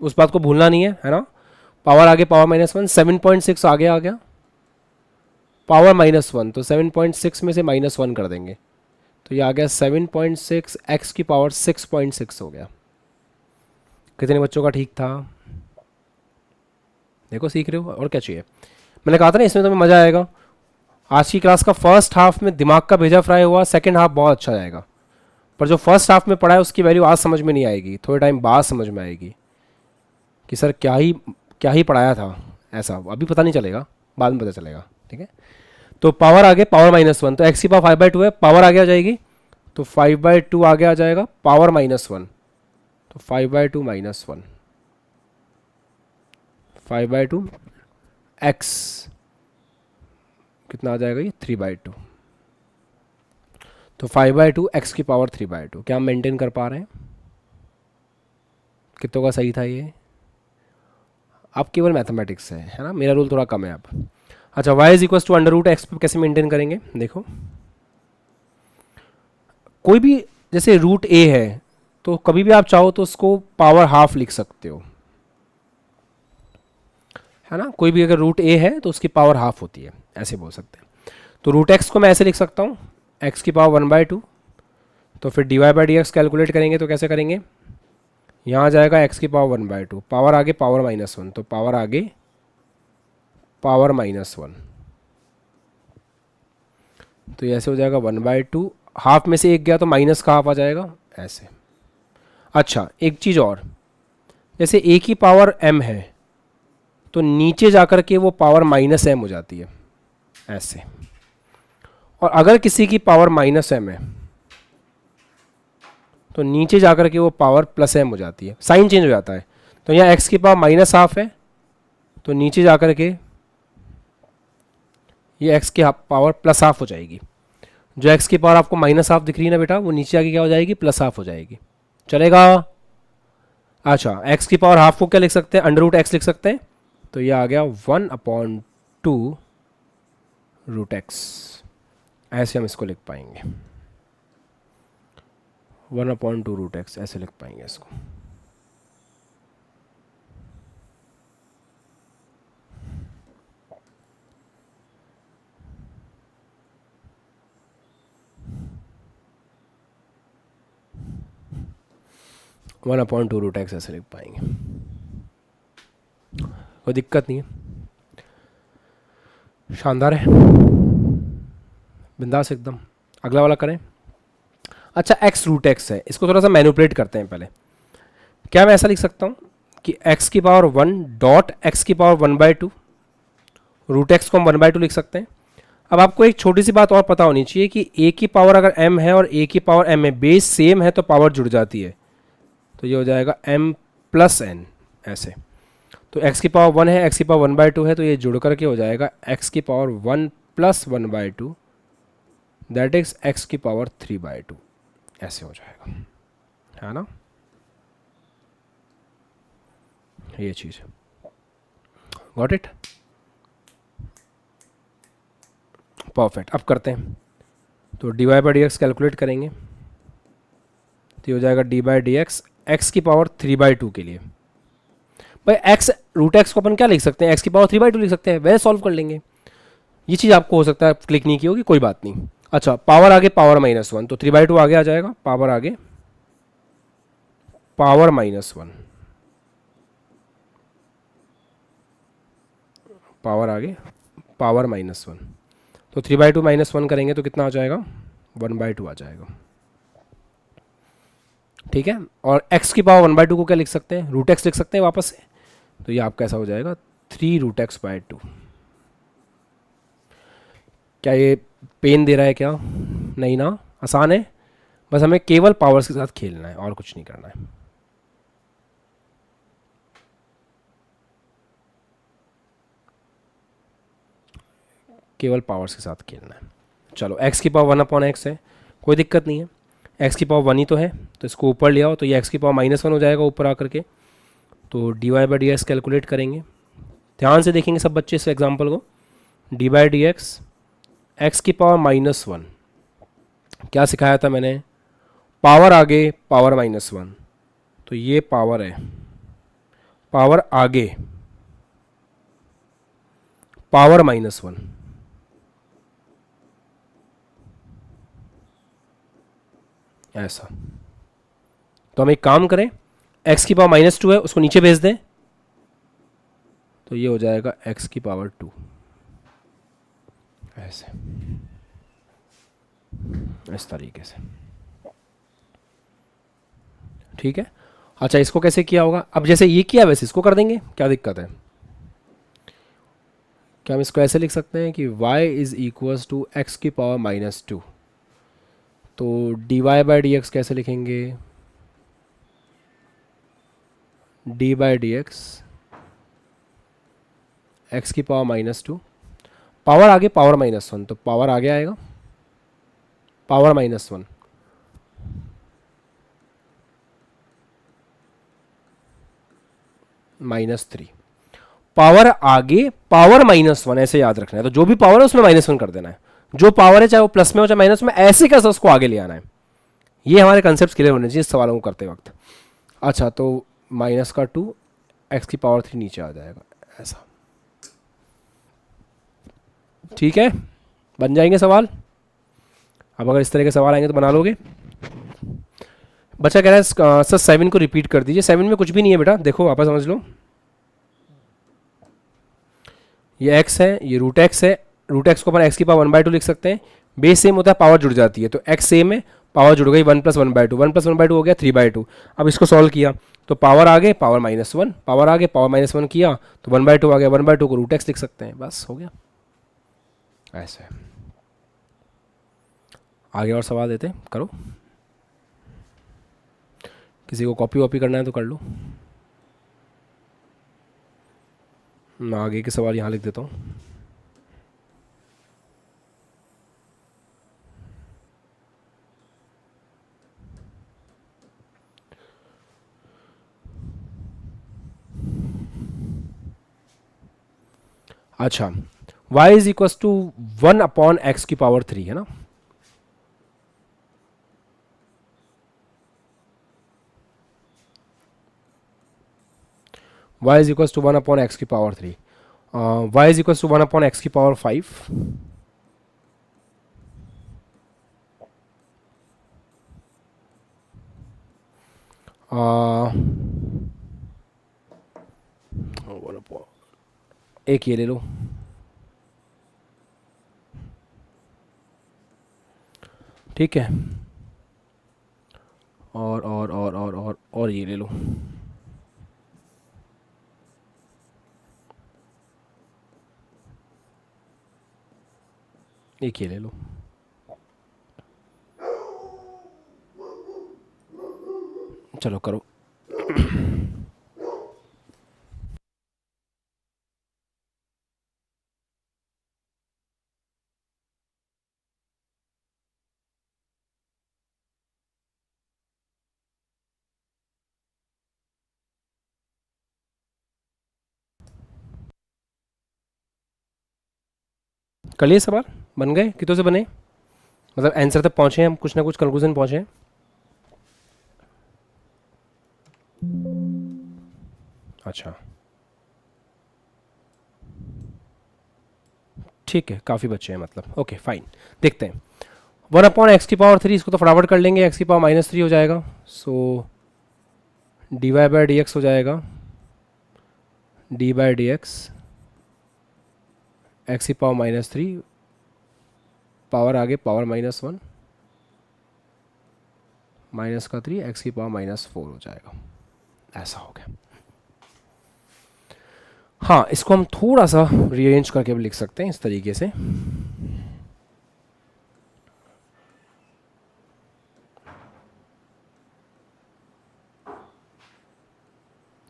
S1: उस बात को भूलना नहीं है ना। पावर आगे पावर -1, 7.6 आगे आ गया, पावर -1, तो 7.6 में से -1 कर देंगे तो ये आ गया 7.6, एक्स की पावर 6.6 हो गया। कितने बच्चों का ठीक था, देखो सीख रहे हो, और क्या चाहिए। मैंने कहा था ना इसमें तुम्हें मज़ा आएगा। आज की क्लास का फर्स्ट हाफ में दिमाग का भेजा फ्राई हुआ, सेकंड हाफ बहुत अच्छा जाएगा, पर जो फर्स्ट हाफ में पढ़ा है उसकी वैल्यू आज समझ में नहीं आएगी, थोड़े टाइम बाद समझ में आएगी कि सर क्या ही पढ़ाया था, ऐसा अभी पता नहीं चलेगा, बाद में पता चलेगा। ठीक है, तो पावर आगे पावर -1, तो एक्स की पावर 5/2 है, पावर आगे आ जाएगी तो 5/2 आगे आ जाएगा, पावर -1 तो 5/2 -1, 5/2 एक्स कितना आ जाएगा, ये 3/2, तो 5/2 एक्स की पावर 3/2। क्या हम मेंटेन कर पा रहे हैं, कितनों का सही था ये। अब केवल मैथमेटिक्स है ना, मेरा रूल थोड़ा कम है अब। अच्छा, y is equal to under root x कैसे मेंटेन करेंगे, देखो कोई भी जैसे रूट ए है तो कभी भी आप चाहो तो उसको पावर हाफ लिख सकते हो, है ना। कोई भी अगर रूट ए है तो उसकी पावर हाफ होती है, ऐसे बोल सकते हैं। तो रूट एक्स को मैं ऐसे लिख सकता हूँ एक्स की पावर 1/2। तो फिर d Y by D x calculate करेंगे तो कैसे करेंगे, यहाँ आ जाएगा एक्स की पावर 1/2, पावर आगे पावर -1, तो पावर आगे पावर -1, तो ये ऐसे हो जाएगा 1/2, हाफ में से एक गया तो माइनस का हाफ आ जाएगा ऐसे। अच्छा, एक चीज़ और, जैसे ए की पावर m है तो नीचे जाकर के वो पावर -m हो जाती है ऐसे, और अगर किसी की पावर -m है तो नीचे जाकर के वो पावर +m हो जाती है, साइन चेंज हो जाता है। तो यहाँ x की पावर -1/2 है तो नीचे जाकर के ये x की पावर +1/2 हो जाएगी। जो x की पावर आपको -1/2 दिख रही है ना बेटा, वो नीचे आके क्या हो जाएगी, +1/2 हो जाएगी, चलेगा। अच्छा, x की पावर हाफ को क्या लिख सकते हैं, अंडर रूट एक्स लिख सकते हैं, तो ये आ गया 1/2 रूट एक्स, ऐसे हम इसको लिख पाएंगे, 1/2 रूट एक्स ऐसे लिख पाएंगे इसको। One upon two root x ऐसे लिख पाएंगे, कोई दिक्कत नहीं है, शानदार है, बिंदास एकदम। अगला वाला करें। अच्छा, एक्स रूट एक्स है, इसको थोड़ा सा मैनिपुलेट करते हैं पहले। क्या मैं ऐसा लिख सकता हूँ कि एक्स की पावर 1 डॉट एक्स की पावर 1/2, रूट एक्स को हम 1/2 लिख सकते हैं। अब आपको एक छोटी सी बात और पता होनी चाहिए कि ए की पावर अगर m है और ए की पावर m है, बेस सेम है तो पावर जुड़ जाती है, तो ये हो जाएगा m + n ऐसे। तो x की पावर 1 है, x की पावर 1/2 है, तो ये जुड़ करके हो जाएगा x की पावर 1 + 1/2, दैट इज x की पावर 3/2, ऐसे हो जाएगा, है ना, ये चीज। Got it, perfect. अब करते हैं, तो D Y by D x calculate करेंगे तो ये हो जाएगा D by D x x की पावर 3/2 के लिए। भाई एक्स रूट एक्स को अपन क्या लिख सकते हैं, एक्स की पावर 3/2 लिख सकते हैं, वैसे सॉल्व कर लेंगे। ये चीज़ आपको हो सकता है क्लिक नहीं की होगी, कोई बात नहीं। अच्छा, पावर आगे पावर -1, तो 3/2 आगे आ जाएगा, पावर आगे पावर -1, पावर आगे पावर -1, तो 3/2 -1 करेंगे तो कितना आ जाएगा, 1/2 आ जाएगा, ठीक है। और x की पावर 1/2 को क्या लिख सकते हैं, रूट एक्स लिख सकते हैं वापस से, तो ये आपका ऐसा हो जाएगा 3 रूट x/2। क्या ये पेन दे रहा है क्या, नहीं ना, आसान है, बस हमें केवल पावर्स के साथ खेलना है और कुछ नहीं करना है। केवल पावर्स के साथ खेलना है। चलो, x की पावर 1/x है, कोई दिक्कत नहीं है, x की पावर 1 ही तो है, तो इसको ऊपर ले आओ, तो ये x की पावर -1 हो जाएगा ऊपर आकर के। तो D Y by D x calculate करेंगे, ध्यान से देखेंगे सब बच्चे इस एग्जाम्पल को। D by D x x की पावर -1, क्या सिखाया था मैंने, पावर आगे पावर -1, तो ये पावर है, पावर आगे पावर -1, ऐसा। तो हम एक काम करें, x की पावर -2 है, उसको नीचे भेज दें, तो ये हो जाएगा x की पावर 2, ऐसे, इस तरीके से, ठीक है। अच्छा, इसको कैसे किया होगा, अब जैसे ये किया वैसे इसको कर देंगे, क्या दिक्कत है। क्या हम इसको ऐसे लिख सकते हैं कि y is equals to x की पावर -2, तो D Y by D x कैसे लिखेंगे, d by D x x की पावर -2, पावर आगे पावर -1, तो पावर आगे आएगा पावर -1, -3, पावर आगे पावर -1 ऐसे याद रखना है। तो जो भी पावर है उसमें -1 कर देना है, जो पावर है चाहे वो प्लस में हो चाहे माइनस में, ऐसे कैसे उसको आगे ले आना है। ये हमारे कंसेप्ट क्लियर होने चाहिए इस सवालों को करते वक्त। अच्छा, तो -2 x⁻³ नीचे आ जाएगा ऐसा। ठीक है, बन जाएंगे सवाल। अब अगर इस तरह के सवाल आएंगे तो बना लोगे। बच्चा कह रहा है सर 7 को रिपीट कर दीजिए। 7 में कुछ भी नहीं है बेटा, देखो वापस समझ लो। ये x है, ये √x है। √x को अपन x⁻1/2 लिख सकते हैं। बेस सेम होता है, पावर जुड़ जाती है, तो x सेम है, पावर जुड़ गई 1 + 1/2। 1 + 1/2 हो गया 3/2। अब इसको सॉल्व किया तो पावर आगे पावर -1, पावर आगे पावर -1 किया तो 1/2 आ गया। 1/2 को √x लिख सकते हैं, बस हो गया ऐसे। आगे और सवाल देते हैं, करो। किसी को कॉपी वॉपी करना है तो कर लो। मैं आगे के सवाल यहाँ लिख देता हूँ। अच्छा, y is equals to 1/x⁻³ है ना। y is equals to 1/x⁻3। y is equals to 1/x⁵। एक ये ले लो, ठीक है, और ये ले लो। एक ये ले लो। चलो करो। कर लिए सवाल, बन गए? कितों से बने, मतलब आंसर तक पहुंचे हैं हम, कुछ ना कुछ कंक्लूजन पहुंचे हैं। अच्छा ठीक है, काफ़ी बच्चे हैं मतलब, ओके फाइन। देखते हैं 1/x⁻3, इसको तो फटाफट कर लेंगे, x⁻³ हो जाएगा। सो dy/dx हो जाएगा, d/dx x⁻³ पावर आगे पावर -1 -3 x⁻⁴ हो जाएगा, ऐसा हो गया। हाँ, इसको हम थोड़ा सा रीअरेंज करके भी लिख सकते हैं इस तरीके से।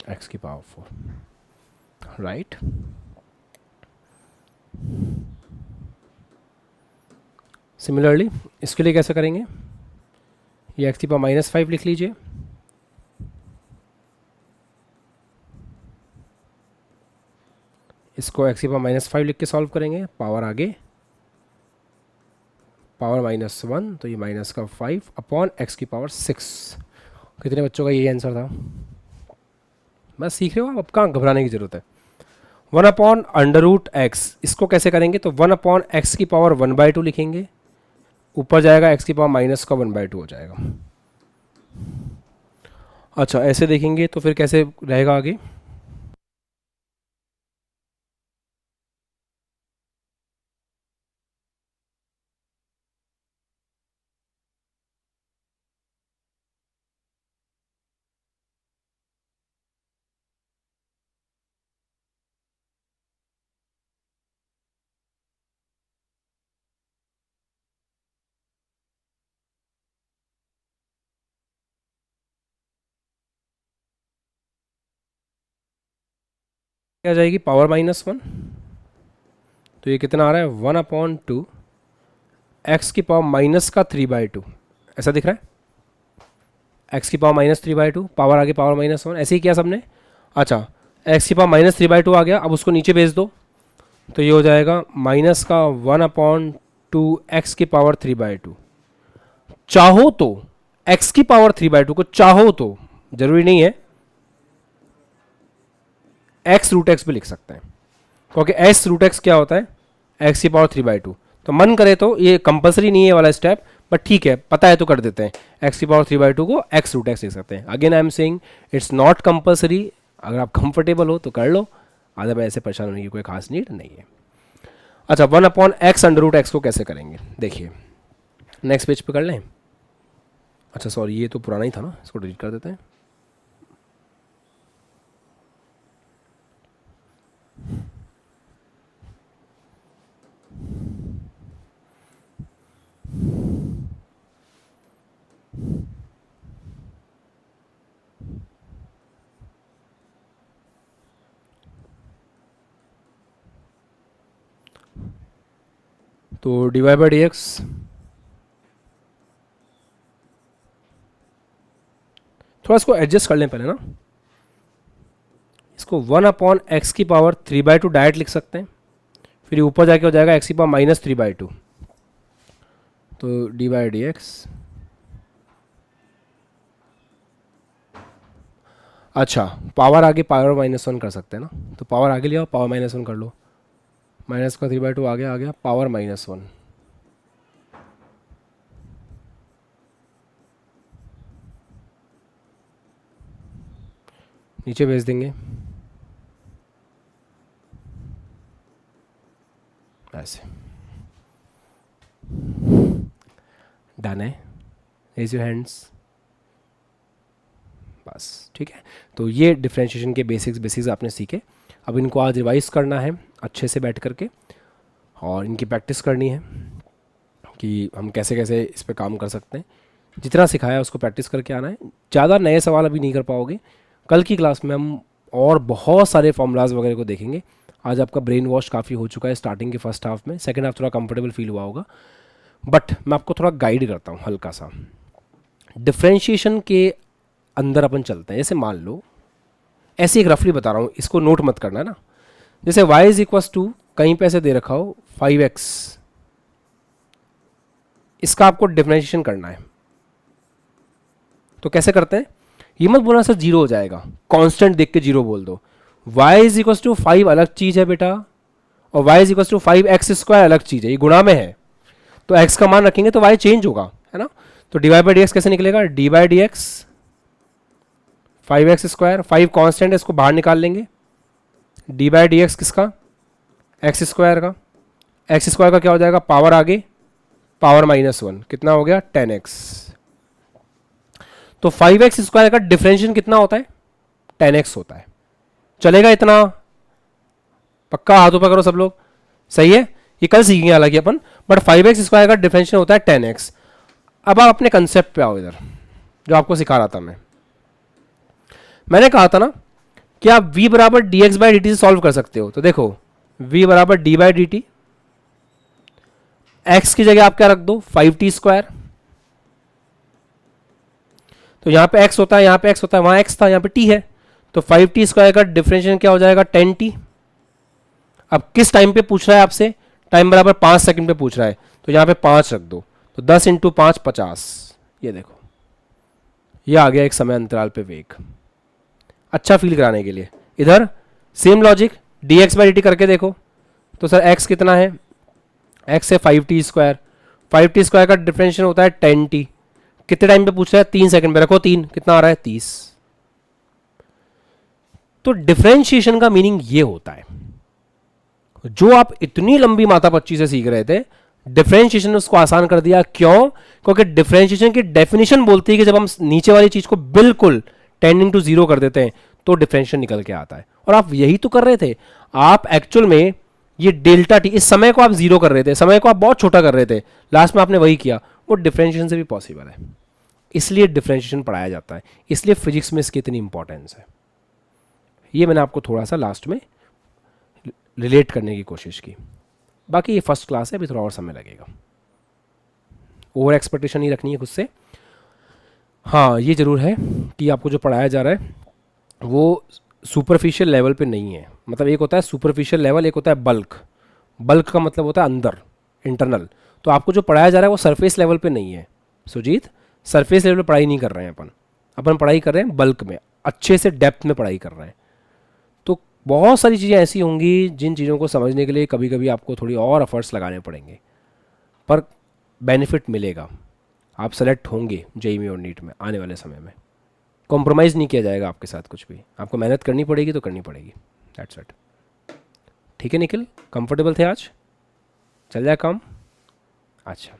S1: x⁻⁴, right. सिमिलरली इसके लिए कैसे करेंगे, ये x⁻⁵ लिख लीजिए, इसको x⁻⁵ लिख के सॉल्व करेंगे, पावर आगे पावर -1, तो ये -5/x⁻⁶। कितने बच्चों का यही आंसर था? बस सीख रहे हो, अब कहाँ घबराने की जरूरत है। 1/√x, इसको कैसे करेंगे, तो 1/x⁻1/2 लिखेंगे, ऊपर जाएगा x⁻⁻1/2 हो जाएगा। अच्छा, ऐसे देखेंगे तो फिर कैसे रहेगा आगे, क्या जाएगी पावर -1, तो ये कितना आ रहा है 1/2 x⁻³ ऐसा दिख रहा है, x⁻³ पावर आगे पावर -1, ऐसे ही किया सबने। अच्छा, एक्स की पावर -3/2 आ गया। अब उसको नीचे भेज दो तो ये हो जाएगा माइनस का 1/2 एक्स की पावर 3/2। चाहो तो एक्स की पावर 3/2 को चाहो तो, जरूरी नहीं है, एक्स रूट एक्स भी लिख सकते हैं, क्योंकि एस रूट एक्स क्या होता है, एक्स की पावर 3/2। तो मन करे तो, ये कंपलसरी नहीं है वाला स्टेप, बट ठीक है, पता है तो कर देते हैं। एक्स की पावर 3/2 को एक्स रूट एक्स लिख सकते हैं। Again I am saying it's not compulsory, अगर आप कंफर्टेबल हो तो कर लो, अदरवाइज ऐसे परेशान होने की कोई खास नीड नहीं है। अच्छा, 1/x अंडर रूट एक्स को कैसे करेंगे, देखिए नेक्स्ट पेज पे कर लें। अच्छा सॉरी, ये तो पुराना ही था ना, इसको डिलीट कर देते हैं। तो डिवाइड बाई डी एक्स, थोड़ा इसको एडजस्ट कर लें पहले ना, इसको 1/x की पावर 3/2 डायरेक्ट लिख सकते हैं, फिर ऊपर जाके हो जाएगा x की पावर -3/2, तो डी बाई डी एक्स। अच्छा, पावर आगे पावर -1 कर सकते हैं ना, तो पावर आगे ले आओ, पावर -1 कर लो, माइनस का 3/2 आगे आ गया, पावर -1 नीचे भेज देंगे ऐसे। डन है, रेज योर हैंड्स, बस ठीक है। तो ये डिफरेंशिएशन के बेसिक्स आपने सीखे। अब इनको आज रिवाइज करना है अच्छे से बैठ करके, और इनकी प्रैक्टिस करनी है कि हम कैसे कैसे इस पर काम कर सकते हैं। जितना सिखाया उसको प्रैक्टिस करके आना है। ज़्यादा नए सवाल अभी नहीं कर पाओगे, कल की क्लास में हम और बहुत सारे फॉर्मूलाज वगैरह को देखेंगे। आज आपका ब्रेन वॉश काफ़ी हो चुका है स्टार्टिंग के फर्स्ट हाफ में, सेकेंड हाफ थोड़ा कंफर्टेबल फील हुआ होगा, बट मैं आपको थोड़ा गाइड करता हूँ हल्का सा। डिफरेंशिएशन के अंदर अपन चलते हैं। जैसे मान लो, ऐसे एक रफली बता रहा हूँ, इसको नोट मत करना है ना। जैसे y इज इक्वस टू, कहीं पे ऐसे दे रखा हो 5x, इसका आपको डिफरेंशिएशन करना है। तो कैसे करते हैं, ये मत बोलना सर जीरो हो जाएगा, कांस्टेंट देख के जीरो बोल दो। y इज इक्वस टू 5 अलग चीज है बेटा, और y is equals to 5x² अलग चीज है, ये गुणा में है, तो x का मान रखेंगे तो y चेंज होगा, है ना। तो डिवाइड बाई डी एक्स कैसे निकलेगा, D by D x 5x², 5 constant है, इसको बाहर निकाल लेंगे। डी बाई डी एक्स किसका, x² का, x² का क्या हो जाएगा, पावर आगे पावर -1, कितना हो गया 10x। तो 5x² का डिफरेंशिएशन कितना होता है, 10x होता है। चलेगा इतना, पक्का हाथों पर करो सब लोग, सही है। ये कल सीखेंगे हालांकि अपन, बट 5x² का डिफरेंशिएशन होता है 10x। अब आप अपने कंसेप्ट पे आओ इधर, जो आपको सिखा रहा था मैंने कहा था ना कि आप v बराबर D x by d T से सॉल्व कर सकते हो। तो देखो v बराबर D by d T, x की जगह आप क्या रख दो 5t²। तो यहां पे x होता है, यहां पे x होता है, वहां x था, यहां पे t है, तो 5t² का डिफरेंशिएशन क्या हो जाएगा 10t। अब किस टाइम पे पूछ रहा है आपसे, टाइम बराबर 5 सेकंड पे पूछ रहा है, तो यहां पे 5 रख दो, तो 10 × 5 50। ये देखो, ये आ गया एक समय अंतराल पे वेग, अच्छा फील कराने के लिए। इधर same logic, D x by d T करके देखो, तो सर x कितना है, x है 5t², 5t² का डिफरेंशिएशन होता है 10t। कितने टाइम पे पूछ रहा है, 3 सेकंड पे, रखो 3, कितना आ रहा है 30। तो डिफरेंशिएशन का मीनिंग ये होता है, जो आप इतनी लंबी माथा पच्ची से सीख रहे थे, डिफरेंशिएशन ने उसको आसान कर दिया। क्यों, क्योंकि डिफरेंशिएशन की डेफिनेशन बोलती है कि जब हम नीचे वाली चीज को बिल्कुल टेंडिंग टू 0 कर देते हैं तो डिफरेंशिएशन निकल के आता है। और आप यही तो कर रहे थे, आप एक्चुअल में ये डेल्टा टी, इस समय को आप 0 कर रहे थे, समय को आप बहुत छोटा कर रहे थे, लास्ट में आपने वही किया। वो डिफरेंशिएशन से भी पॉसिबल है, इसलिए डिफरेंशिएशन पढ़ाया जाता है, इसलिए फिजिक्स में इसकी इतनी इंपॉर्टेंस है। ये मैंने आपको थोड़ा सा लास्ट में रिलेट करने की कोशिश की। बाकी ये फर्स्ट क्लास है, अभी थोड़ा और समय लगेगा, ओवर एक्सपेक्टेशन नहीं रखनी है खुद से। हाँ, ये जरूर है कि आपको जो पढ़ाया जा रहा है वो सुपरफिशियल लेवल पे नहीं है। मतलब एक होता है सुपरफिशियल लेवल, एक होता है बल्क। बल्क का मतलब होता है अंदर, इंटरनल। तो आपको जो पढ़ाया जा रहा है वो सरफेस लेवल पे नहीं है सुजीत, सरफेस लेवल पे पढ़ाई नहीं कर रहे हैं अपन। अपन पढ़ाई कर रहे हैं बल्क में, अच्छे से डेप्थ में पढ़ाई कर रहे हैं। तो बहुत सारी चीज़ें ऐसी होंगी जिन चीज़ों को समझने के लिए कभी कभी आपको थोड़ी और एफर्ट्स लगाने पड़ेंगे, पर बेनिफिट मिलेगा। आप सेलेक्ट होंगे जेईई में और नीट में आने वाले समय में। कॉम्प्रोमाइज़ नहीं किया जाएगा आपके साथ कुछ भी, आपको मेहनत करनी पड़ेगी तो करनी पड़ेगी। That's it. ठीक है निखिल, कंफर्टेबल थे आज? चल जाए काम? अच्छा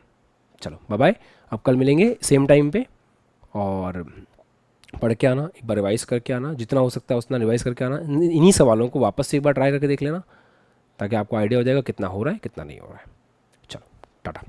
S1: चलो बाय बाय। अब कल मिलेंगे सेम टाइम पे, और पढ़ के आना, एक बार रिवाइज़ करके आना, जितना हो सकता है उतना रिवाइज़ करके आना। इन्हीं सवालों को वापस से एक बार ट्राई करके देख लेना, ताकि आपको आइडिया हो जाएगा कितना हो रहा है कितना नहीं हो रहा है। चलो टाटा।